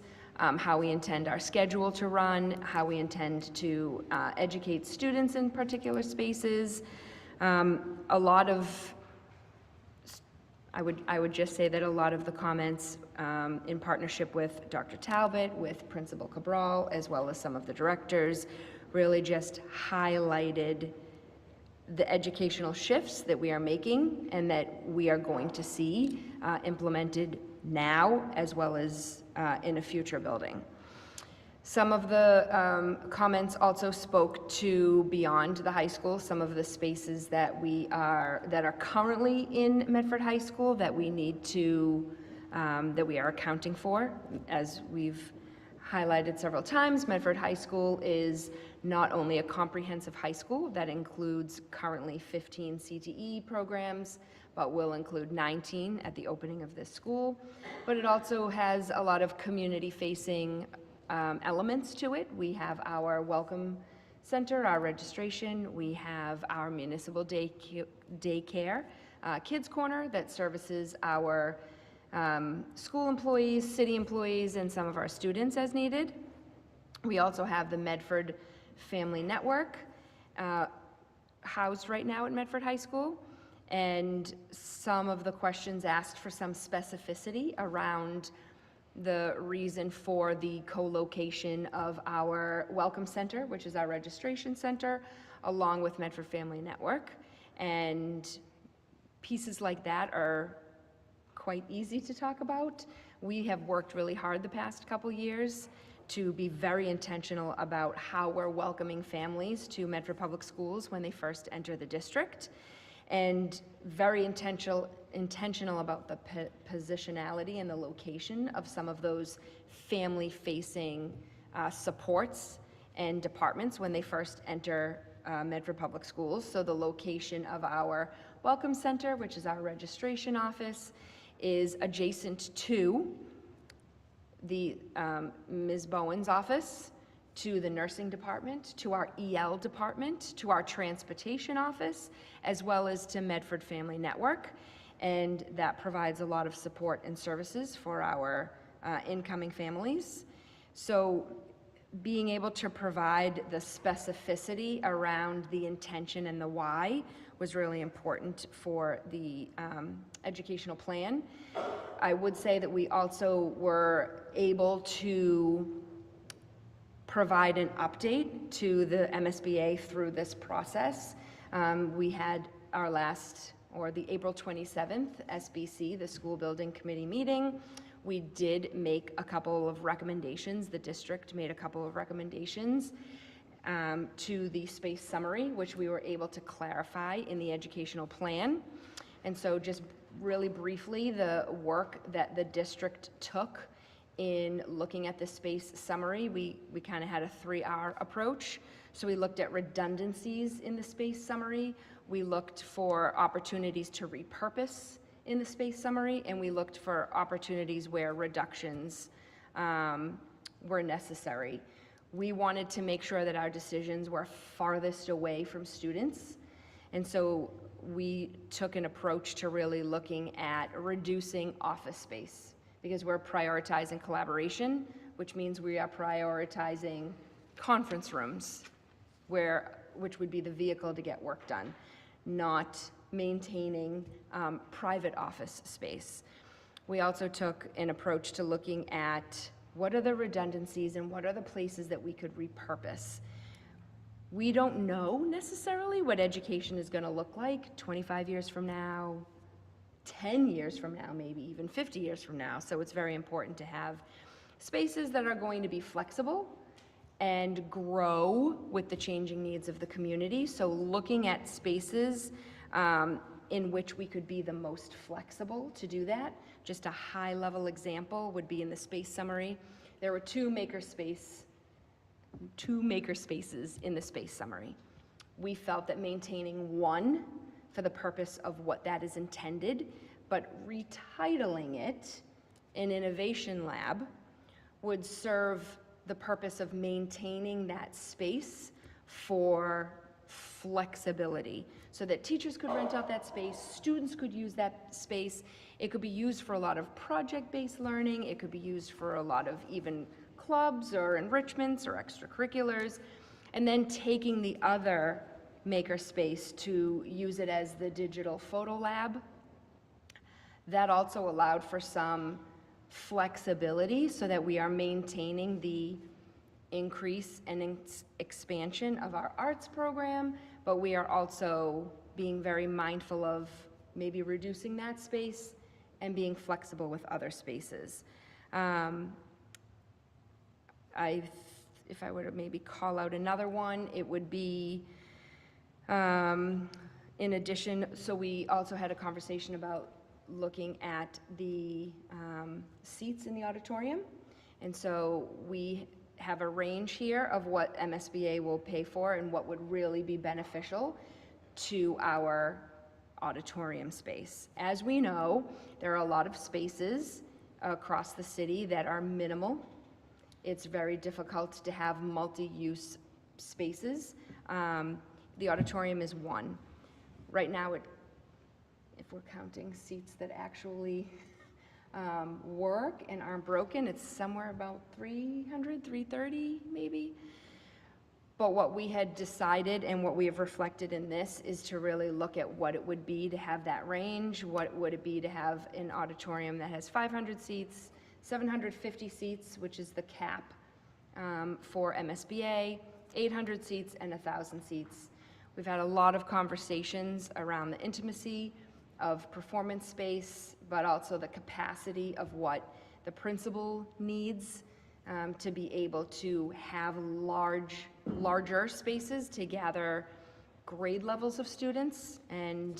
how we intend our schedule to run, how we intend to educate students in particular spaces. I would just say that a lot of the comments in partnership with Dr. Talbot, with Principal Cabral, as well as some of the directors, really just highlighted the educational shifts that we are making and that we are going to see implemented now as well as in a future building. Some of the comments also spoke to beyond the high school, some of the spaces that are currently in Medford High School that we need to, that we are accounting for. As we've highlighted several times, Medford High School is not only a comprehensive high school that includes currently 15 CTE programs, but will include 19 at the opening of this school, but it also has a lot of community-facing elements to it. We have our welcome center, our registration. We have our municipal daycare, Kids Corner that services our school employees, city employees, and some of our students as needed. We also have the Medford Family Network, housed right now at Medford High School. And some of the questions asked for some specificity around the reason for the co-location of our Welcome Center, which is our registration center, along with Medford Family Network. And pieces like that are quite easy to talk about. We have worked really hard the past couple years to be very intentional about how we're welcoming families to Medford Public Schools when they first enter the district, and very intentional about the positionality and the location of some of those family-facing supports and departments when they first enter Medford Public Schools. So the location of our Welcome Center, which is our registration office, is adjacent to the Ms. Bowen's office, to the nursing department, to our EL department, to our transportation office, as well as to Medford Family Network. And that provides a lot of support and services for our incoming families. So being able to provide the specificity around the intention and the why was really important for the educational plan. I would say that we also were able to provide an update to the MSBA through this process. We had our last, or the April 27th SBC, the School Building Committee meeting. We did make a couple of recommendations. The district made a couple of recommendations to the space summary, which we were able to clarify in the educational plan. And so just really briefly, the work that the district took in looking at the space summary, we kind of had a 3R approach. So we looked at redundancies in the space summary, we looked for opportunities to repurpose in the space summary, and we looked for opportunities where reductions were necessary. We wanted to make sure that our decisions were farthest away from students, and so we took an approach to really looking at reducing office space, because we're prioritizing collaboration, which means we are prioritizing conference rooms, which would be the vehicle to get work done, not maintaining private office space. We also took an approach to looking at what are the redundancies and what are the places that we could repurpose. We don't know necessarily what education is going to look like 25 years from now, 10 years from now, maybe even 50 years from now. So it's very important to have spaces that are going to be flexible and grow with the changing needs of the community. So looking at spaces in which we could be the most flexible to do that. Just a high-level example would be in the space summary. There were two maker spaces in the space summary. We felt that maintaining one for the purpose of what that is intended, but retitling it an innovation lab would serve the purpose of maintaining that space for flexibility, so that teachers could rent out that space, students could use that space. It could be used for a lot of project-based learning. It could be used for a lot of even clubs or enrichments or extracurriculars, and then taking the other maker space to use it as the digital photo lab. That also allowed for some flexibility so that we are maintaining the increase and expansion of our arts program, but we are also being very mindful of maybe reducing that space and being flexible with other spaces. If I were to maybe call out another one, it would be, in addition, so we also had a conversation about looking at the seats in the auditorium. And so we have a range here of what MSBA will pay for and what would really be beneficial to our auditorium space. As we know, there are a lot of spaces across the city that are minimal. It's very difficult to have multi-use spaces. The auditorium is one. Right now, if we're counting seats that actually work and aren't broken, it's somewhere about 300, 330 maybe. But what we had decided and what we have reflected in this is to really look at what it would be to have that range, what would it be to have an auditorium that has 500 seats, 750 seats, which is the cap for MSBA, 800 seats, and 1,000 seats. We've had a lot of conversations around the intimacy of performance space, but also the capacity of what the principal needs to be able to have larger spaces to gather grade levels of students. And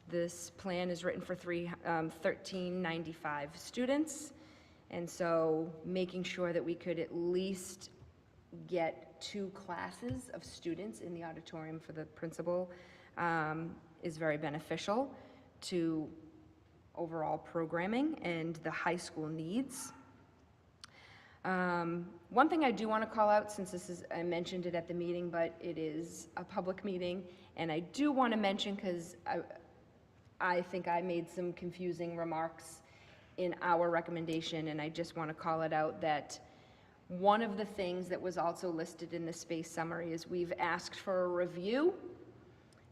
this plan is written for 1,395 students. And so making sure that we could at least get 2 classes of students in the auditorium for the principal is very beneficial to overall programming and the high school needs. One thing I do want to call out, since this is, I mentioned it at the meeting, but it is a public meeting, and I do want to mention, because I think I made some confusing remarks in our recommendation, and I just want to call it out, that one of the things that was also listed in the space summary is we've asked for a review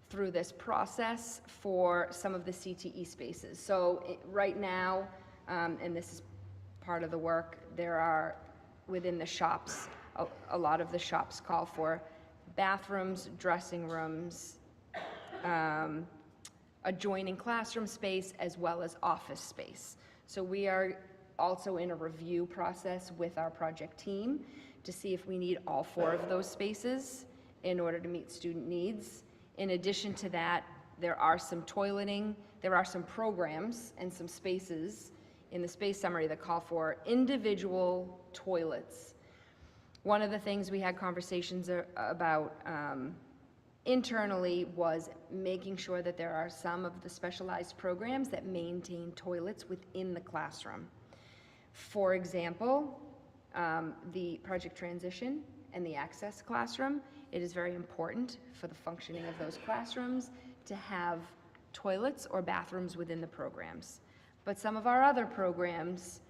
through this process for some of the CTE spaces. So right now, and this is part of the work, there are, within the shops, a lot of the shops call for bathrooms, dressing rooms, adjoining classroom space, as well as office space. So we are also in a review process with our project team to see if we need all 4 of those spaces in order to meet student needs. In addition to that, there are some toileting, there are some programs and some spaces in the space summary that call for individual toilets. One of the things we had conversations about internally was making sure that there are some of the specialized programs that maintain toilets within the classroom. For example, the project transition and the access classroom, it is very important for the functioning of those classrooms to have toilets or bathrooms within the programs. But some of our other programs,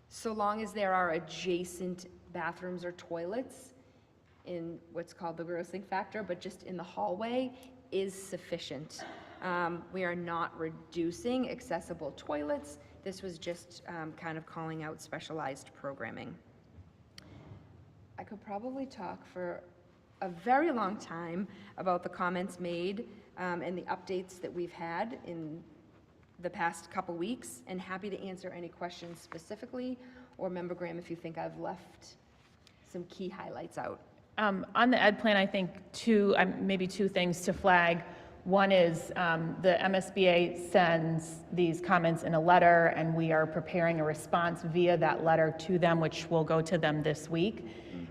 so long as there are adjacent bathrooms or toilets in what's called the grossing factor, but just in the hallway, is sufficient. We are not reducing accessible toilets. This was just kind of calling out specialized programming. I could probably talk for a very long time about the comments made and the updates that we've had in the past couple weeks, and happy to answer any questions specifically, or Member Graham, if you think I've left some key highlights out. On the ed plan, I think maybe 2 things to flag. One is the MSBA sends these comments in a letter, and we are preparing a response via that letter to them, which will go to them this week.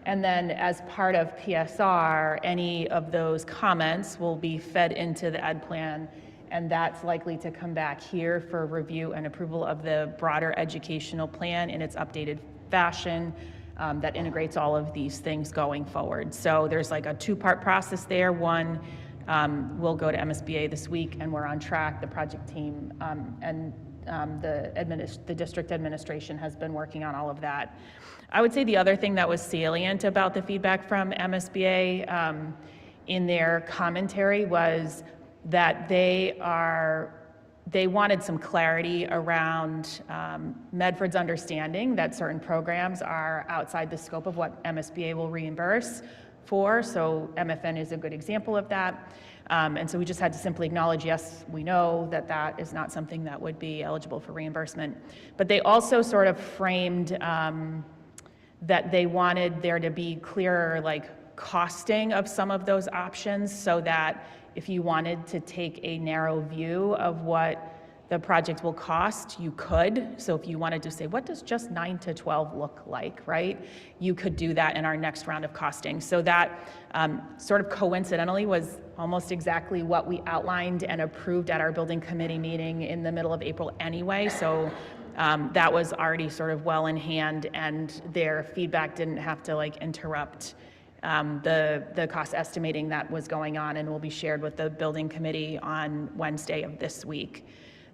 And then as part of PSR, any of those comments will be fed into the ed plan, and that's likely to come back here for review and approval of the broader educational plan in its updated fashion that integrates all of these things going forward. So there's like a 2-part process there. One will go to MSBA this week, and we're on track. The project team and the district administration has been working on all of that. I would say the other thing that was salient about the feedback from MSBA in their commentary was that they wanted some clarity around Medford's understanding that certain programs are outside the scope of what MSBA will reimburse for. So MFN is a good example of that. And so we just had to simply acknowledge, yes, we know that that is not something that would be eligible for reimbursement. But they also sort of framed that they wanted there to be clearer costing of some of those options, so that if you wanted to take a narrow view of what the project will cost, you could. So if you wanted to say, what does just 9 to 12 look like, right? You could do that in our next round of costing. So that sort of coincidentally was almost exactly what we outlined and approved at our building committee meeting in the middle of April anyway. So that was already sort of well in hand, and their feedback didn't have to interrupt the cost estimating that was going on, and will be shared with the building committee on Wednesday of this week.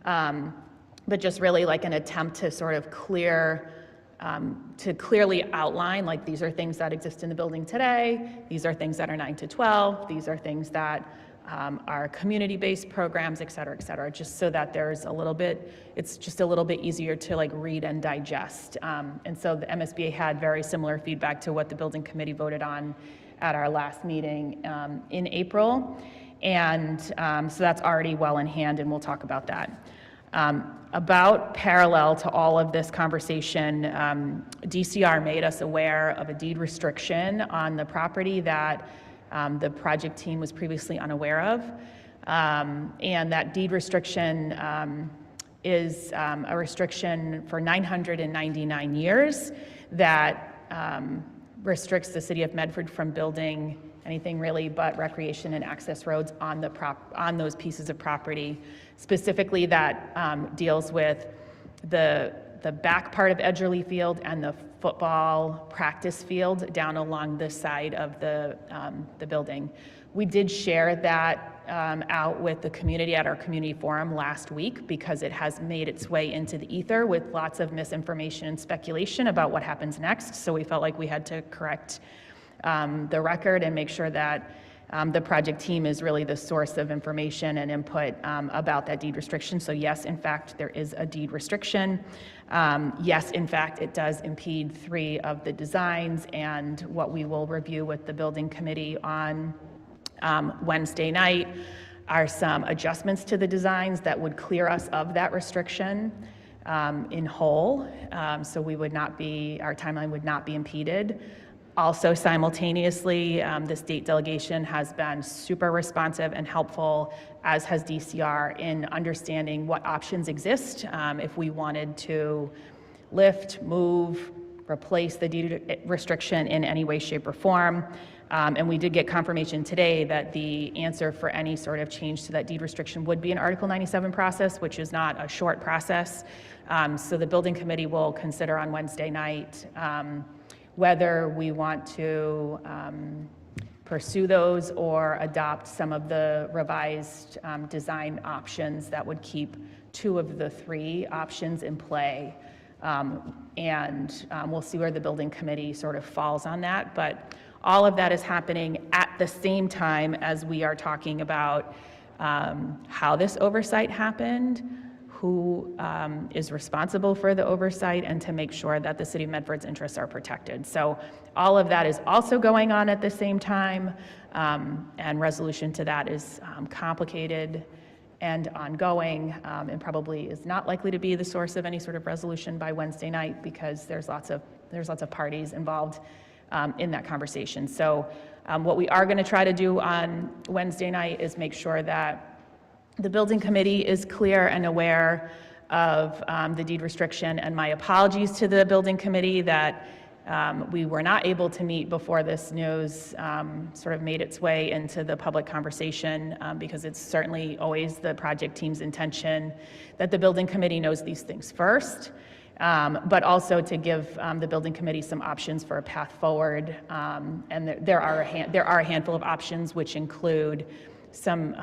But just really an attempt to sort of clear to clearly outline, like, these are things that exist in the building today, these are things that are 9 to 12, these are things that are community-based programs, et cetera, just so that there's a little bit, it's just a little bit easier to like read and digest. And so the MSBA had very similar feedback to what the building committee voted on at our last meeting in April. And so that's already well in hand, and we'll talk about that. About parallel to all of this conversation, DCR made us aware of a deed restriction on the property that the project team was previously unaware of. And that deed restriction is a restriction for 999 years that restricts the city of Medford from building anything really but recreation and access roads on those pieces of property. Specifically, that deals with the back part of Edgerly Field and the football practice field down along this side of the building. We did share that out with the community at our community forum last week because it has made its way into the ether with lots of misinformation and speculation about what happens next. So we felt like we had to correct the record and make sure that the project team is really the source of information and input about that deed restriction. So yes, in fact, there is a deed restriction. Yes, in fact, it does impede 3 of the designs, and what we will review with the building committee on Wednesday night are some adjustments to the designs that would clear us of that restriction in whole. So we would not be, our timeline would not be impeded. Also, simultaneously, the state delegation has been super responsive and helpful, as has DCR, in understanding what options exist if we wanted to lift, move, replace the deed restriction in any way, shape, or form. And we did get confirmation today that the answer for any sort of change to that deed restriction would be an Article 97 process, which is not a short process. So the building committee will consider on Wednesday night whether we want to pursue those or adopt some of the revised design options that would keep 2 of the 3 options in play. And we'll see where the building committee sort of falls on that. But all of that is happening at the same time as we are talking about how this oversight happened, who is responsible for the oversight, and to make sure that the City of Medford's interests are protected. So all of that is also going on at the same time, and resolution to that is complicated and ongoing, and probably is not likely to be the source of any sort of resolution by Wednesday night because there's lots of parties involved in that conversation. So what we are going to try to do on Wednesday night is make sure that the building committee is clear and aware of the deed restriction, and my apologies to the building committee that we were not able to meet before this news sort of made its way into the public conversation, because it's certainly always the project team's intention that the building committee knows these things first, but also to give the building committee some options for a path forward. And there are a handful of options, which include some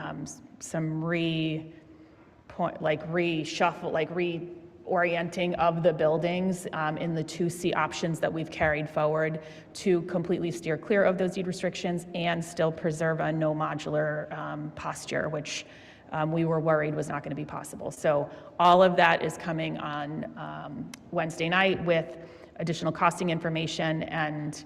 reorienting of the buildings in the 2C options that we've carried forward to completely steer clear of those deed restrictions and still preserve a no modular posture, which we were worried was not going to be possible. So all of that is coming on Wednesday night with additional costing information and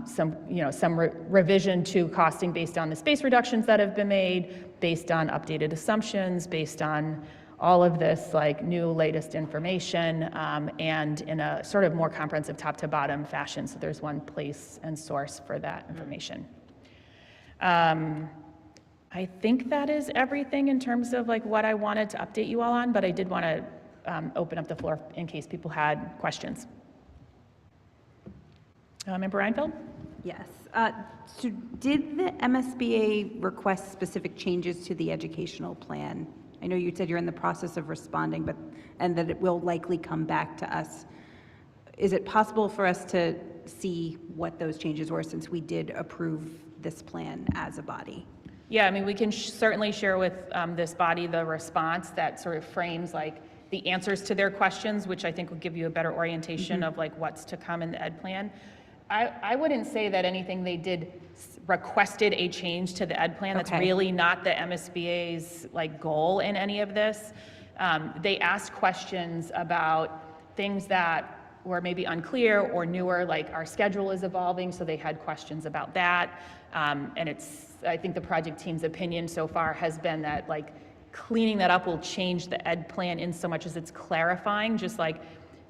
some revision to costing based on the space reductions that have been made, based on updated assumptions, based on all of this like new latest information, and in a sort of more comprehensive top to bottom fashion. So there's one place and source for that information. I think that is everything in terms of like what I wanted to update you all on, but I did want to open up the floor in case people had questions. Member Reinfeld? Yes. So did the MSBA request specific changes to the educational plan? I know you said you're in the process of responding, and that it will likely come back to us. Is it possible for us to see what those changes were, since we did approve this plan as a body? Yeah, I mean, we can certainly share with this body the response that sort of frames like the answers to their questions, which I think will give you a better orientation of like what's to come in the ed plan. I wouldn't say that anything they did requested a change to the ed plan. That's Okay. really not the MSBA's like goal in any of this. They asked questions about things that were maybe unclear or newer, like our schedule is evolving, so they had questions about that. And I think the project team's opinion so far has been that like cleaning that up will change the ed plan in so much as it's clarifying, just like,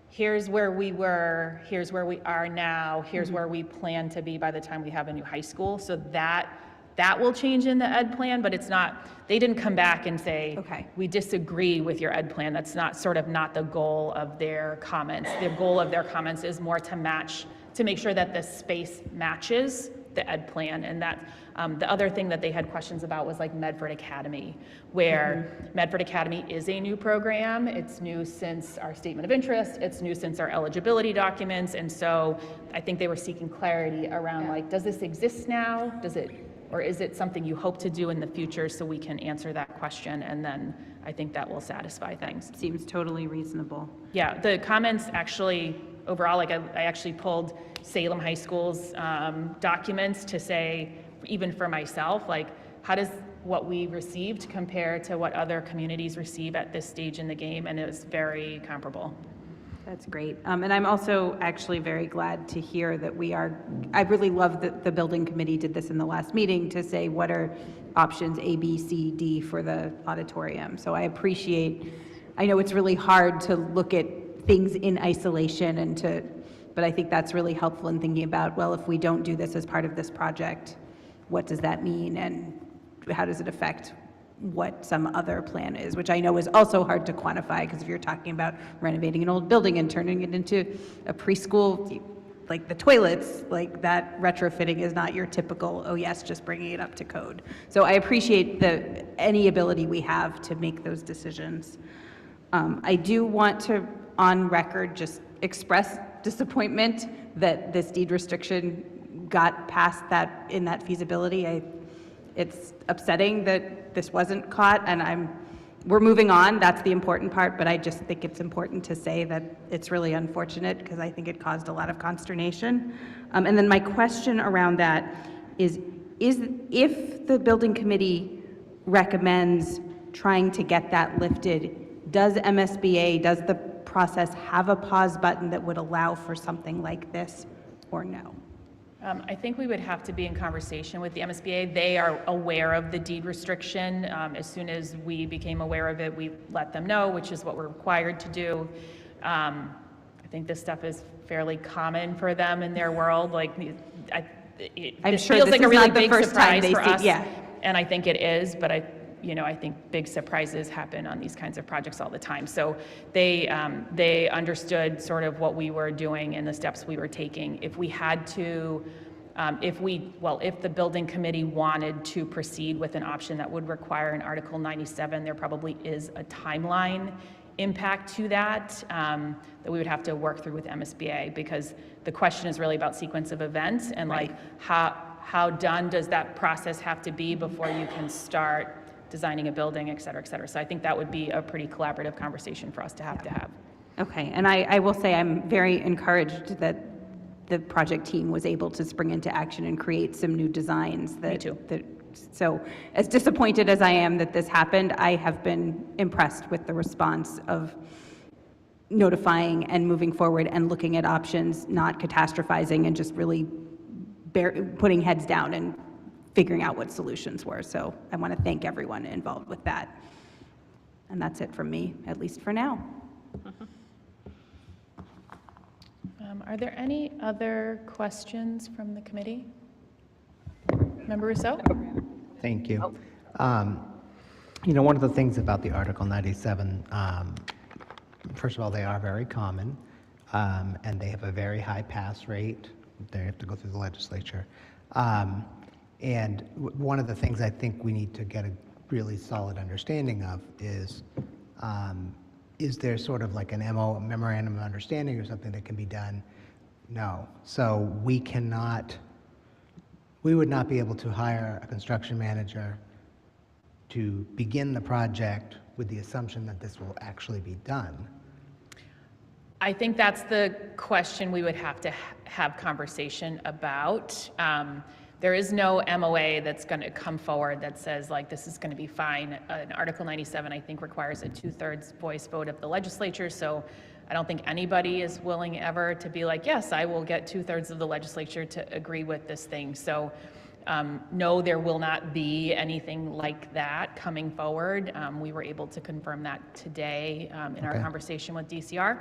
here's where we were, here's where we are now, here's where we plan to be by the time we have a new high school. So that will change in the ed plan, but it's not, they didn't come back and say, Okay. we disagree with your ed plan. That's not the goal of their comments. The goal of their comments is more to make sure that the space matches the ed plan. And that the other thing that they had questions about was like Medford Academy, where Medford Academy is a new program. It's new since our statement of interest. It's new since our eligibility documents. And so I think they were seeking clarity around like, does this exist now? Or is it something you hope to do in the future, so we can answer that question? And then I think that will satisfy things. Seems totally reasonable. Yeah, the comments actually, overall, like I actually pulled Salem High School's documents to say, even for myself, like how does what we received compare to what other communities receive at this stage in the game? And it was very comparable. That's great. And I'm also actually very glad to hear that I really love that the building committee did this in the last meeting to say what are options A, B, C, D for the auditorium. So I know it's really hard to look at things in isolation but I think that's really helpful in thinking about, well, if we don't do this as part of this project, what does that mean and how does it affect what some other plan is, which I know is also hard to quantify, because if you're talking about renovating an old building and turning it into a preschool, like the toilets, like that retrofitting is not your typical, oh yes, just bringing it up to code. So I appreciate any ability we have to make those decisions. I do want to, on record, just express disappointment that this deed restriction got past that in that feasibility. It's upsetting that this wasn't caught, and we're moving on. That's the important part, but I just think it's important to say that it's really unfortunate because I think it caused a lot of consternation. And then my question around that is if the building committee recommends trying to get that lifted, does MSBA, does the process have a pause button that would allow for something like this, or no? I think we would have to be in conversation with the MSBA. They are aware of the deed restriction. As soon as we became aware of it, we let them know, which is what we're required to do. I think this stuff is fairly common for them in their world. Like, this feels like a really big surprise for us, and I think it is. But I think big surprises happen on these kinds of projects all the time. So they understood sort of what we were doing and the steps we were taking. If we had to, if the building committee wanted to proceed with an option that would require an Article 97, there probably is a timeline impact to that that we would have to work through with MSBA, because the question is really about sequence of events and like how done does that process have to be before you can start designing a building, et cetera, et cetera. So I think that would be a pretty collaborative conversation for us to have. Okay, and I will say I'm very encouraged that the project team was able to spring into action and create some new designs. Me too. So as disappointed as I am that this happened, I have been impressed with the response of notifying and moving forward and looking at options, not catastrophizing, and just really putting heads down and figuring out what solutions were. So I want to thank everyone involved with that. And that's it from me, at least for now. Are there any other questions from the committee? Member Rousseau? Thank you. One of the things about the Article 97, first of all, they are very common, and they have a very high pass rate. They have to go through the legislature. And one of the things I think we need to get a really solid understanding of is there sort of like a memorandum of understanding or something that can be done? No. So we would not be able to hire a construction manager to begin the project with the assumption that this will actually be done? I think that's the question we would have to have conversation about. There is no MOA that's going to come forward that says like this is going to be fine. Article 97, I think, requires a 2/3 voice vote of the legislature, so I don't think anybody is willing ever to be like, yes, I will get 2/3 of the legislature to agree with this thing. So no, there will not be anything like that coming forward. We were able to confirm that today in our conversation with DCR.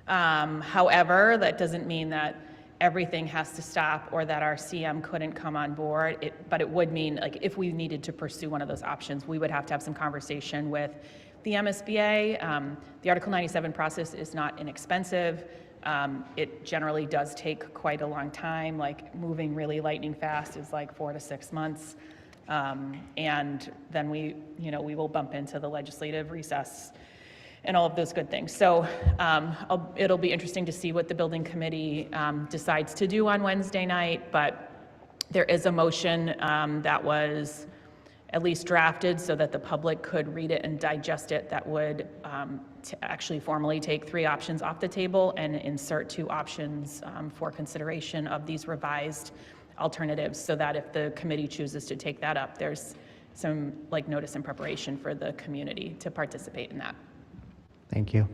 However, that doesn't mean that everything has to stop or that our CM couldn't come on board. But it would mean, like, if we needed to pursue one of those options, we would have to have some conversation with the MSBA. The Article 97 process is not inexpensive. It generally does take quite a long time, like moving really lightning fast is like 4 to 6 months. And then we will bump into the legislative recess and all of those good things. So it'll be interesting to see what the building committee decides to do on Wednesday night, but there is a motion that was at least drafted so that the public could read it and digest it that would to actually formally take 3 options off the table and insert 2 options for consideration of these revised alternatives, so that if the committee chooses to take that up, there's some like notice and preparation for the community to participate in that. Thank you.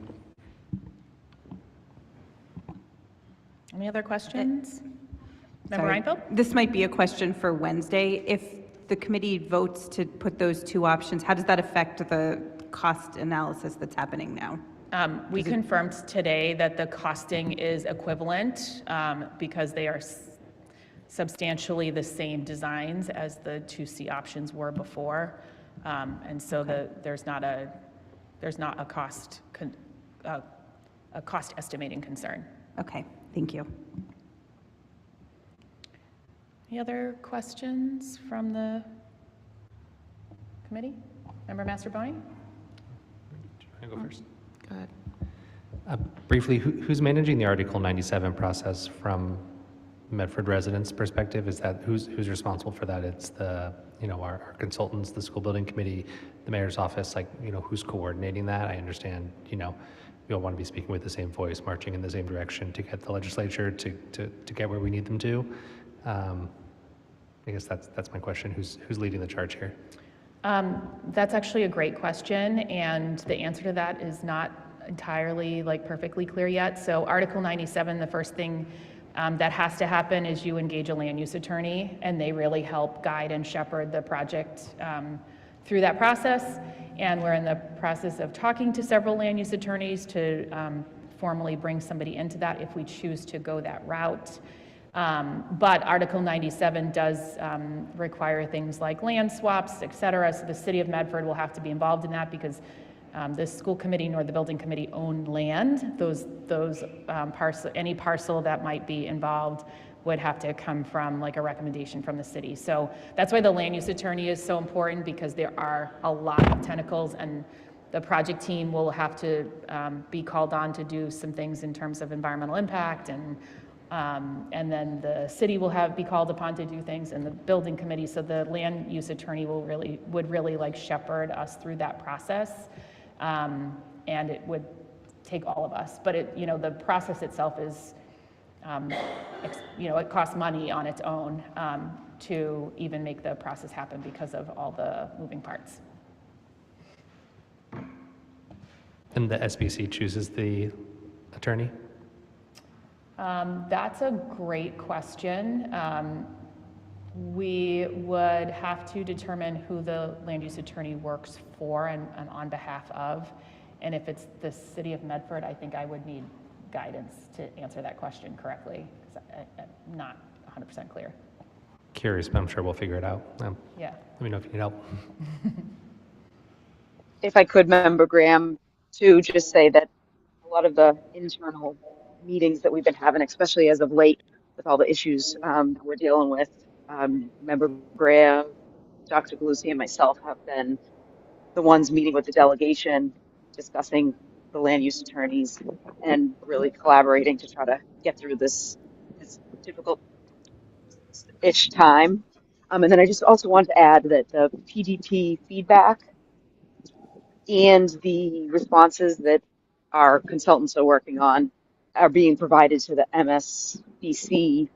Any other questions? Member Reinfeldt? This might be a question for Wednesday. If the committee votes to put those 2 options, how does that affect the cost analysis that's happening now? We confirmed today that the costing is equivalent because they are substantially the same designs as the 2C options were before. And so there's not a cost estimating concern. Okay, thank you. Any other questions from the committee? Member Masterboni? Can I go first? Go ahead. Briefly, who's managing the Article 97 process from Medford residents' perspective? Is that who's responsible for that? It's the our consultants, the school building committee, the mayor's office. Like who's coordinating that? I understand we all want to be speaking with the same voice, marching in the same direction to get the legislature to get where we need them to. I guess that's my question. Who's leading the charge here? That's actually a great question, and the answer to that is not entirely perfectly clear yet. So Article 97, the first thing that has to happen is you engage a land use attorney, and they really help guide and shepherd the project through that process. And we're in the process of talking to several land use attorneys to formally bring somebody into that if we choose to go that route. But Article 97 does require things like land swaps, et cetera. So the city of Medford will have to be involved in that because the school committee nor the building committee own land. Any parcel that might be involved would have to come from a recommendation from the city. So that's why the land use attorney is so important, because there are a lot of tentacles, and the project team will have to be called on to do some things in terms of environmental impact, and then the city will be called upon to do things, and the building committee. So the land use attorney would really shepherd us through that process, and it would take all of us. But the process itself is, it costs money on its own to even make the process happen because of all the moving parts. And the SBC chooses the attorney? That's a great question. We would have to determine who the land use attorney works for and on behalf of. And if it's the city of Medford, I think I would need guidance to answer that question correctly, because I'm not 100% clear. Curious, but I'm sure we'll figure it out. Yeah. Let me know if you need help. If I could, Member Graham, to just say that a lot of the internal meetings that we've been having, especially as of late with all the issues that we're dealing with, Member Graham, Dr. Galusi, and myself have been the ones meeting with the delegation, discussing the land use attorneys, and really collaborating to try to get through this difficult-ish time. And then I just also want to add that the PDP feedback and the responses that our consultants are working on are being provided to the MSBC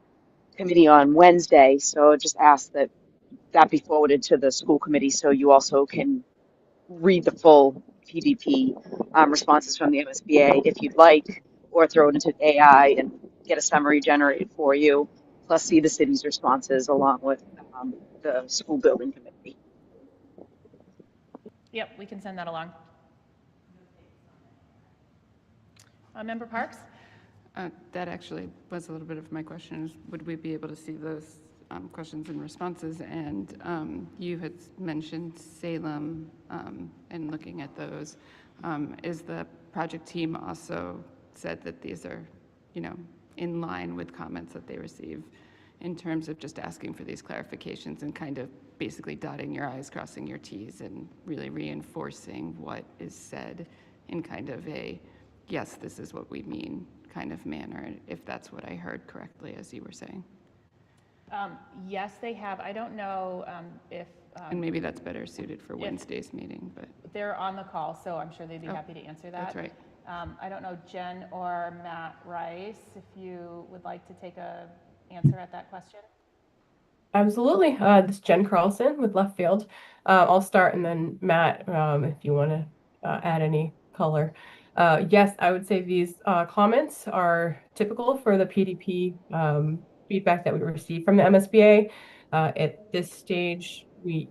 committee on Wednesday. So just ask that that be forwarded to the school committee so you also can read the full PDP responses from the MSBA if you'd like, or throw it into AI and get a summary generated for you, plus see the city's responses along with the school building committee. Yep, we can send that along. Member Parks? That actually was a little bit of my question, is would we be able to see those questions and responses? And you had mentioned Salem and looking at those. Is the project team also said that these are, in line with comments that they receive in terms of just asking for these clarifications and kind of basically dotting your I's, crossing your T's, and really reinforcing what is said in kind of a, yes, this is what we mean kind of manner, if that's what I heard correctly as you were saying? Yes, they have. I don't know if... and maybe that's better suited for Wednesday's meeting, but... They're on the call, so I'm sure they'd be happy to answer that. That's right. I don't know, Jen or Matt Rice, if you would like to take a answer at that question. Absolutely. This is Jen Carlson with Left Field. I'll start, and then Matt, if you want to add any color. Yes, I would say these comments are typical for the PDP feedback that we receive from the MSBA. At this stage, we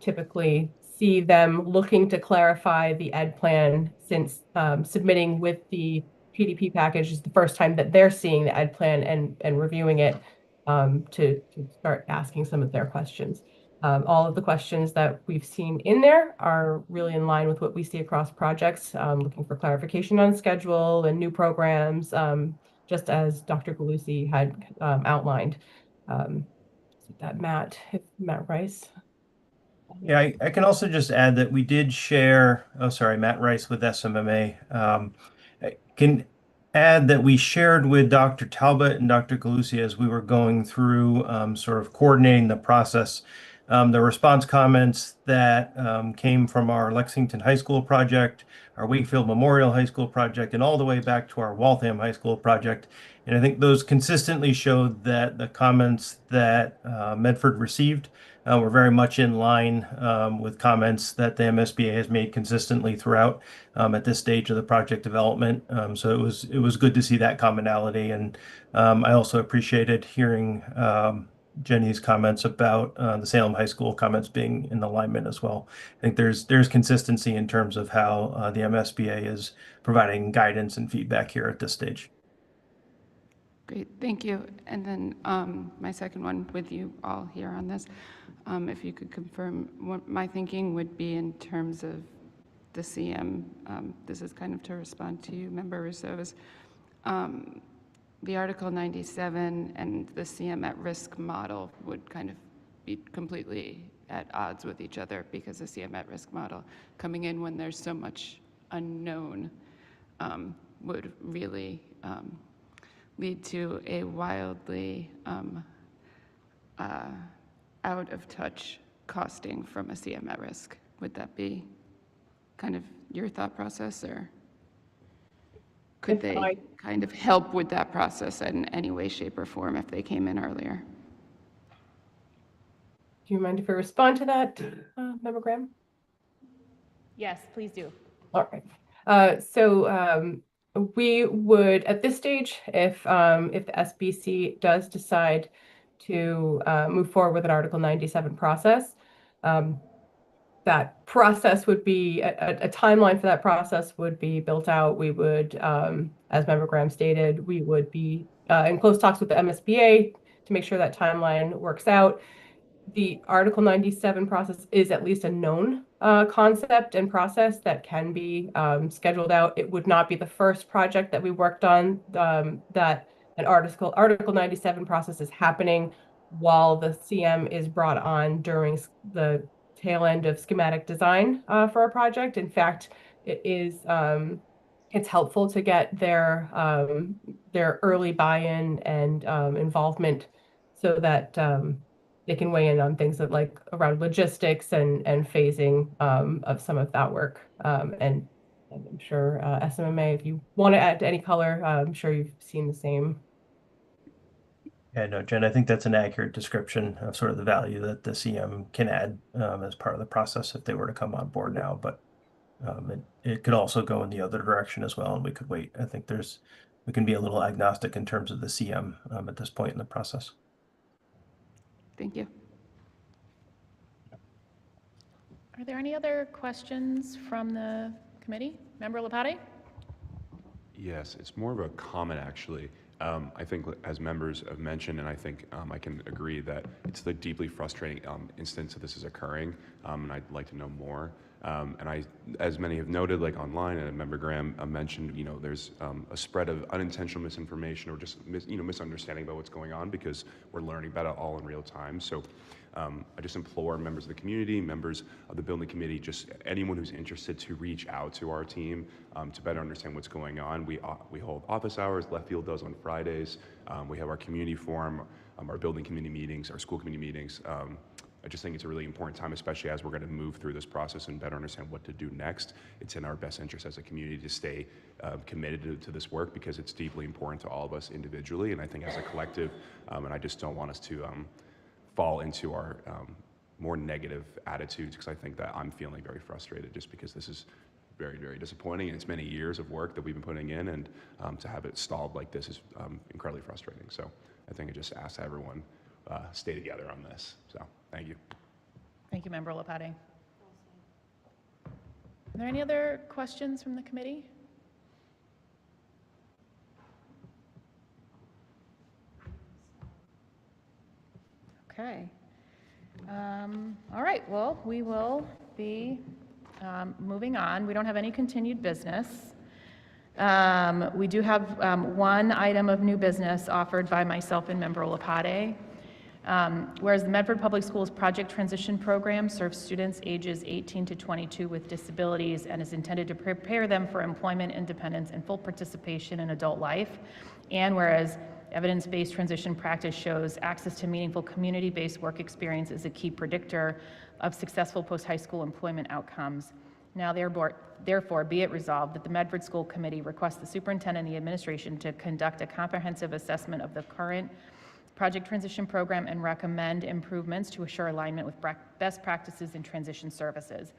typically see them looking to clarify the ed plan, since submitting with the PDP package is the first time that they're seeing the ed plan and reviewing it, to start asking some of their questions. All of the questions that we've seen in there are really in line with what we see across projects, looking for clarification on schedule and new programs, just as Dr. Galusi had outlined. Matt Rice. Yeah, I can also just add that we did share, Matt Rice with SMMA. I can add that we shared with Dr. Talbot and Dr. Galusi as we were going through sort of coordinating the process. The response comments that came from our Lexington High School project, our Wakefield Memorial High School project, and all the way back to our Waltham High School project. And I think those consistently showed that the comments that Medford received were very much in line with comments that the MSBA has made consistently throughout at this stage of the project development. So it was good to see that commonality, and I also appreciated hearing Jenny's comments about the Salem High School comments being in alignment as well. I think there's consistency in terms of how the MSBA is providing guidance and feedback here at this stage. Great, thank you. And then my second one with you all here on this, if you could confirm what my thinking would be in terms of the CM. This is kind of to respond to you, Member Russo's. The Article 97 and the CM at risk model would kind of be completely at odds with each other, because the CM at risk model coming in when there's so much unknown would really lead to a wildly out of touch costing from a CM at risk. Would that be kind of your thought process, or could they kind of help with that process in any way, shape, or form if they came in earlier? Do you mind if I respond to that, Member Graham? Yes, please do. All right. So we would, at this stage, if the SBC does decide to move forward with an Article 97 process, that process would be, a timeline for that process would be built out. We would, as Member Graham stated, we would be in close talks with the MSBA to make sure that timeline works out. The Article 97 process is at least a known concept and process that can be scheduled out. It would not be the first project that we worked on that an Article 97 process is happening while the CM is brought on during the tail end of schematic design for a project. In fact, it is it's helpful to get their early buy-in and involvement, so that they can weigh in on things that like around logistics and phasing of some of that work. And I'm sure SMMA, if you want to add any color, I'm sure you've seen the same. Yeah, no, Jen, I think that's an accurate description of sort of the value that the CM can add as part of the process if they were to come on board now. But it could also go in the other direction as well, and we could wait. I think we can be a little agnostic in terms of the CM at this point in the process. Thank you. Are there any other questions from the committee? Member Lepati? Yes, it's more of a comment actually. I think as members have mentioned, and I think I can agree that it's the deeply frustrating instance that this is occurring, and I'd like to know more. And as many have noted, like online, and Member Graham mentioned, there's a spread of unintentional misinformation or just misunderstanding about what's going on because we're learning about it all in real time. So I just implore members of the community, members of the building committee, just anyone who's interested to reach out to our team to better understand what's going on. We hold office hours, Left Field does on Fridays. We have our community forum, our building committee meetings, our school committee meetings. I just think it's a really important time, especially as we're going to move through this process and better understand what to do next. It's in our best interest as a community to stay committed to this work because it's deeply important to all of us individually and I think as a collective, and I just don't want us to fall into our more negative attitudes because I think that I'm feeling very frustrated just because this is very, very disappointing and it's many years of work that we've been putting in and to have it stalled like this is incredibly frustrating. So I think I just ask everyone stay together on this. So thank you. Thank you, Member Lepati. Are there any other questions from the committee? Okay. All right, well, we will be moving on. We don't have any continued business. We do have one item of new business offered by myself and Member Lepati. Whereas the Medford Public Schools Project Transition Program serves students ages 18 to 22 with disabilities and is intended to prepare them for employment, independence, and full participation in adult life. And whereas evidence-based transition practice shows access to meaningful community-based work experience is a key predictor of successful post-high school employment outcomes. Now therefore be it resolved that the Medford School Committee requests the superintendent and the administration to conduct a comprehensive assessment of the current project transition program and recommend improvements to assure alignment with best practices in transition services.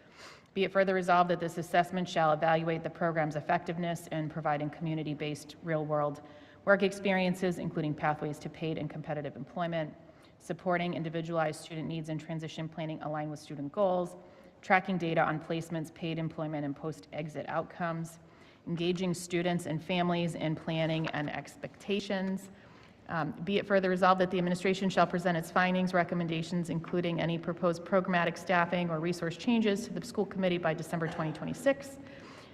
Be it further resolved that this assessment shall evaluate the program's effectiveness in providing community-based real-world work experiences, including pathways to paid and competitive employment, supporting individualized student needs and transition planning aligned with student goals, tracking data on placements, paid employment, and post-exit outcomes, engaging students and families in planning and expectations. Be it further resolved that the administration shall present its findings, recommendations, including any proposed programmatic staffing or resource changes to the school committee by December 2026.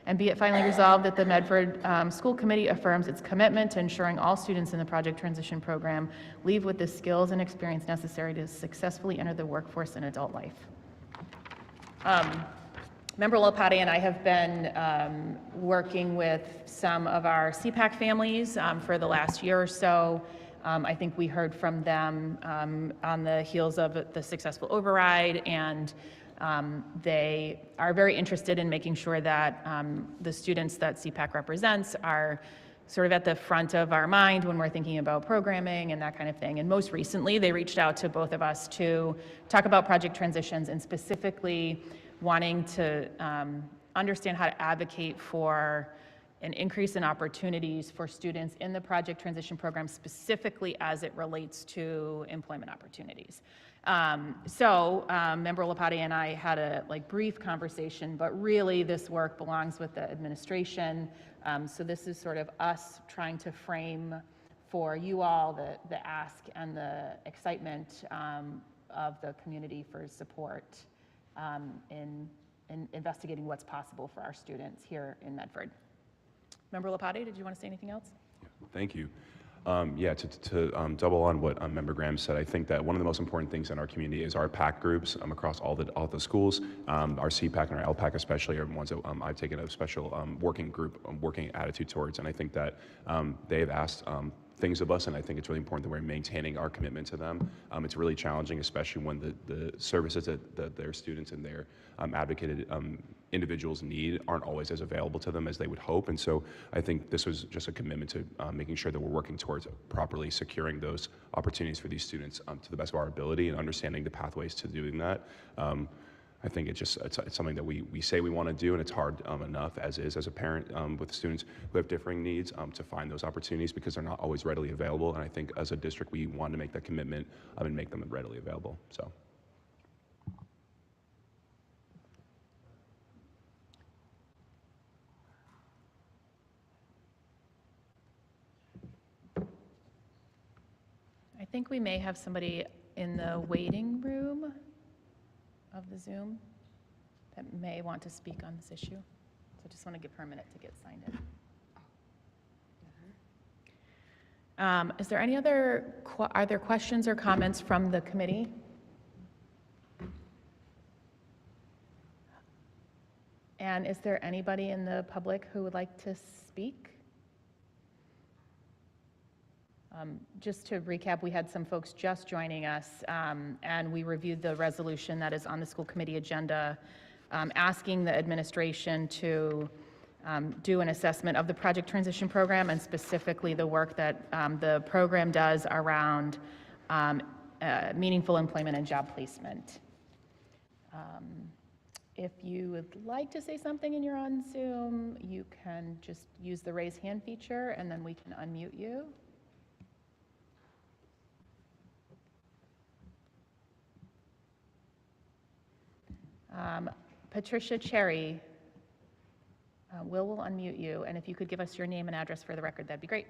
And be it finally resolved that the Medford School Committee affirms its commitment to ensuring all students in the project transition program leave with the skills and experience necessary to successfully enter the workforce in adult life. Member Lepati and I have been working with some of our CPAC families for the last year or so. I think we heard from them on the heels of the successful override, and they are very interested in making sure that the students that CPAC represents are sort of at the front of our mind when we're thinking about programming and that kind of thing. And most recently, they reached out to both of us to talk about project transitions and specifically wanting to understand how to advocate for an increase in opportunities for students in the project transition program, specifically as it relates to employment opportunities. Member Lepati and I had a brief conversation, but really this work belongs with the administration. So this is sort of us trying to frame for you all the ask and the excitement of the community for support in investigating what's possible for our students here in Medford. Member Lepati, did you want to say anything else? Thank you. To double on what Member Graham said, I think that one of the most important things in our community is our PAC groups across all the schools. Our CPAC and our LPAC especially are ones that I've taken a special working attitude towards, and I think that they've asked things of us, and I think it's really important that we're maintaining our commitment to them. It's really challenging, especially when the services that their students and their advocated individuals need aren't always as available to them as they would hope. And so I think this was just a commitment to making sure that we're working towards properly securing those opportunities for these students to the best of our ability and understanding the pathways to doing that. I think it's something that we say we want to do, and it's hard enough as is as a parent with students who have differing needs to find those opportunities because they're not always readily available. And I think as a district, we want to make that commitment and make them readily available. So. I think we may have somebody in the waiting room of the Zoom that may want to speak on this issue. So I just want to give her a minute to get signed in. Is there any other, are there questions or comments from the committee? And is there anybody in the public who would like to speak? Just to recap, we had some folks just joining us, and we reviewed the resolution that is on the school committee agenda, asking the administration to do an assessment of the project transition program and specifically the work that the program does around meaningful employment and job placement. If you would like to say something and you're on Zoom, you can just use the raise hand feature and then we can unmute you. Patricia Cherry, will unmute you, and if you could give us your name and address for the record, that'd be great.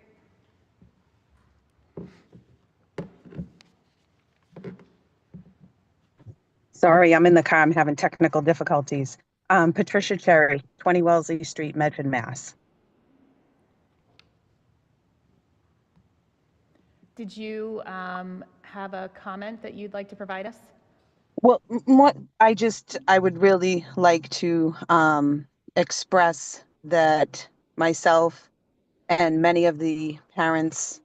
Sorry, I'm in the car. I'm having technical difficulties. Patricia Cherry, 20 Wellesley Street, Medford, Mass. Did you have a comment that you'd like to provide us? Well, what I would really like to express that myself and many of the parents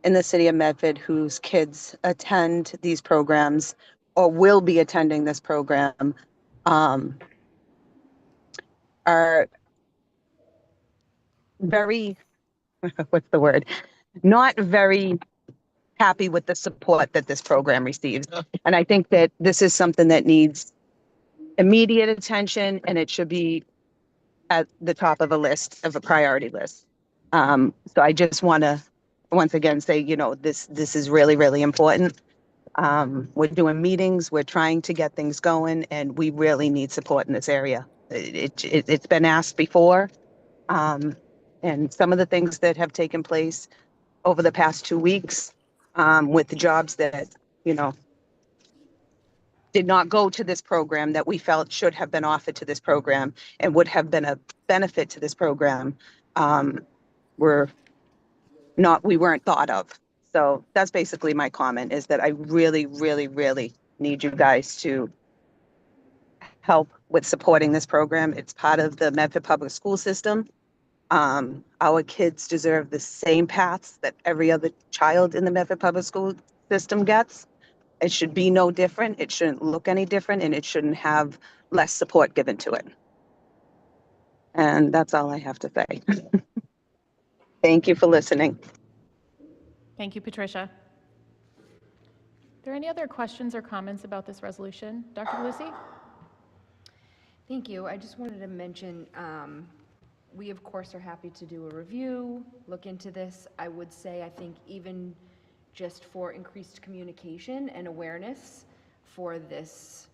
in the city of Medford whose kids attend these programs or will be attending this program are very, what's the word? Not very happy with the support that this program receives. And I think that this is something that needs immediate attention, and it should be at the top of a priority list. So I just want to once again say, this is really, really important. We're doing meetings, we're trying to get things going, and we really need support in this area. It's been asked before, and some of the things that have taken place over the past 2 weeks with the jobs that, did not go to this program that we felt should have been offered to this program and would have been a benefit to this program, we weren't thought of. So that's basically my comment, is that I really, really, really need you guys to help with supporting this program. It's part of the Medford Public School System. Our kids deserve the same paths that every other child in the Medford Public School System gets. It should be no different. It shouldn't look any different, and it shouldn't have less support given to it. And that's all I have to say. Thank you for listening. Thank you, Patricia. Are there any other questions or comments about this resolution? Dr. Lucy? Thank you. I just wanted to mention, we of course are happy to do a review, look into this. I would say, I think even just for increased communication and awareness for this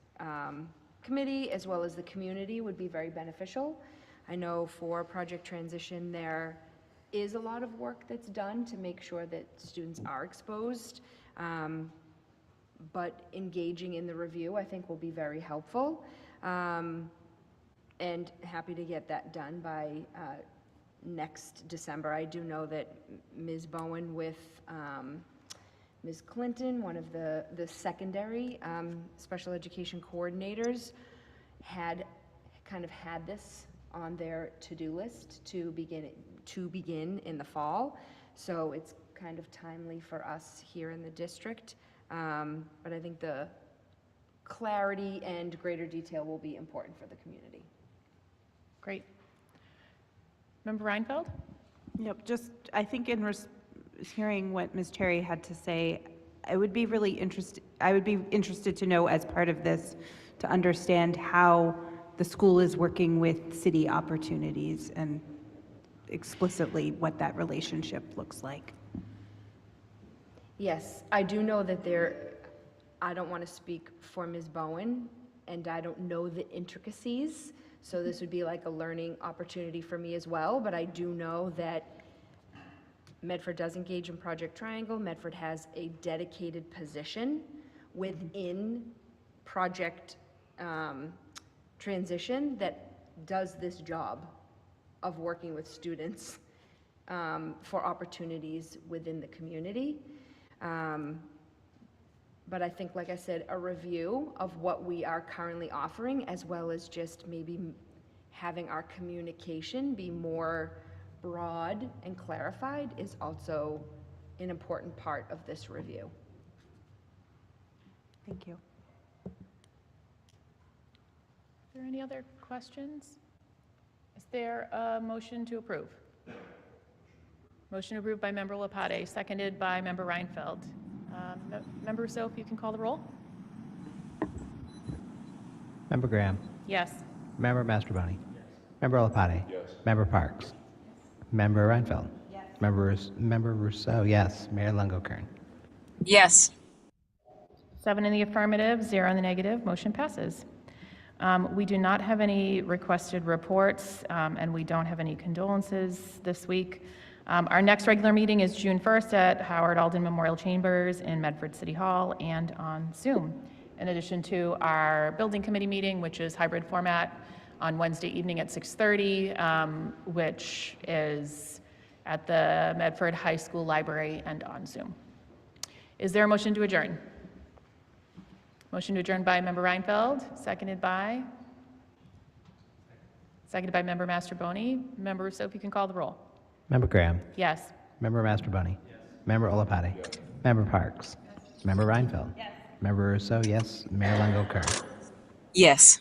committee as well as the community would be very beneficial. I know for Project Transition there is a lot of work that's done to make sure that students are exposed, but engaging in the review I think will be very helpful, and happy to get that done by next December. I do know that Ms. Bowen with Ms. Clinton, one of the secondary special education coordinators, had this on their to-do list to begin in the fall. So it's kind of timely for us here in the district. But I think the clarity and greater detail will be important for the community. Great. Member Reinfeld? Yep, just, I think in hearing what Ms. Cherry had to say, I would be interested to know, as part of this, to understand how the school is working with city opportunities and explicitly what that relationship looks like. Yes, I do know that I don't want to speak for Ms. Bowen, and I don't know the intricacies, so this would be like a learning opportunity for me as well, but I do know that Medford does engage in Project Triangle. Medford has a dedicated position within Project Transition that does this job of working with students for opportunities within the community. But I think, like I said, a review of what we are currently offering, as well as just maybe having our communication be more broad and clarified, is also an important part of this review. Thank you. Are there any other questions? Is there a motion to approve? Motion approved by Member Lapade, seconded by Member Reinfeld. Member Rousseau, if you can call the roll. Member Graham. Yes. Member Mastroboni. Member Olapati. Yes. Member Parks. Member Reinfeld. Yes. Member Rousseau, yes. Mayor Lungo-Kern. Yes. 7 in the affirmative, 0 in the negative, motion passes. We do not have any requested reports, and we don't have any condolences this week. Our next regular meeting is June 1st at Howard Alden Memorial Chambers in Medford City Hall and on Zoom, in addition to our building committee meeting, which is hybrid format, on Wednesday evening at 6:30, which is at the Medford High School Library and on Zoom. Is there a motion to adjourn? Motion to adjourn by Member Reinfeld, seconded by Member Mastroboni. Member Rousseau, if you can call the roll. Member Graham. Yes. Member Mastroboni. Yes. Member Olapati. Yes. Member Parks. Yes. Member Reinfeld. Yes. Member Rousseau, yes. Mayor Lungo-Kern. Yes.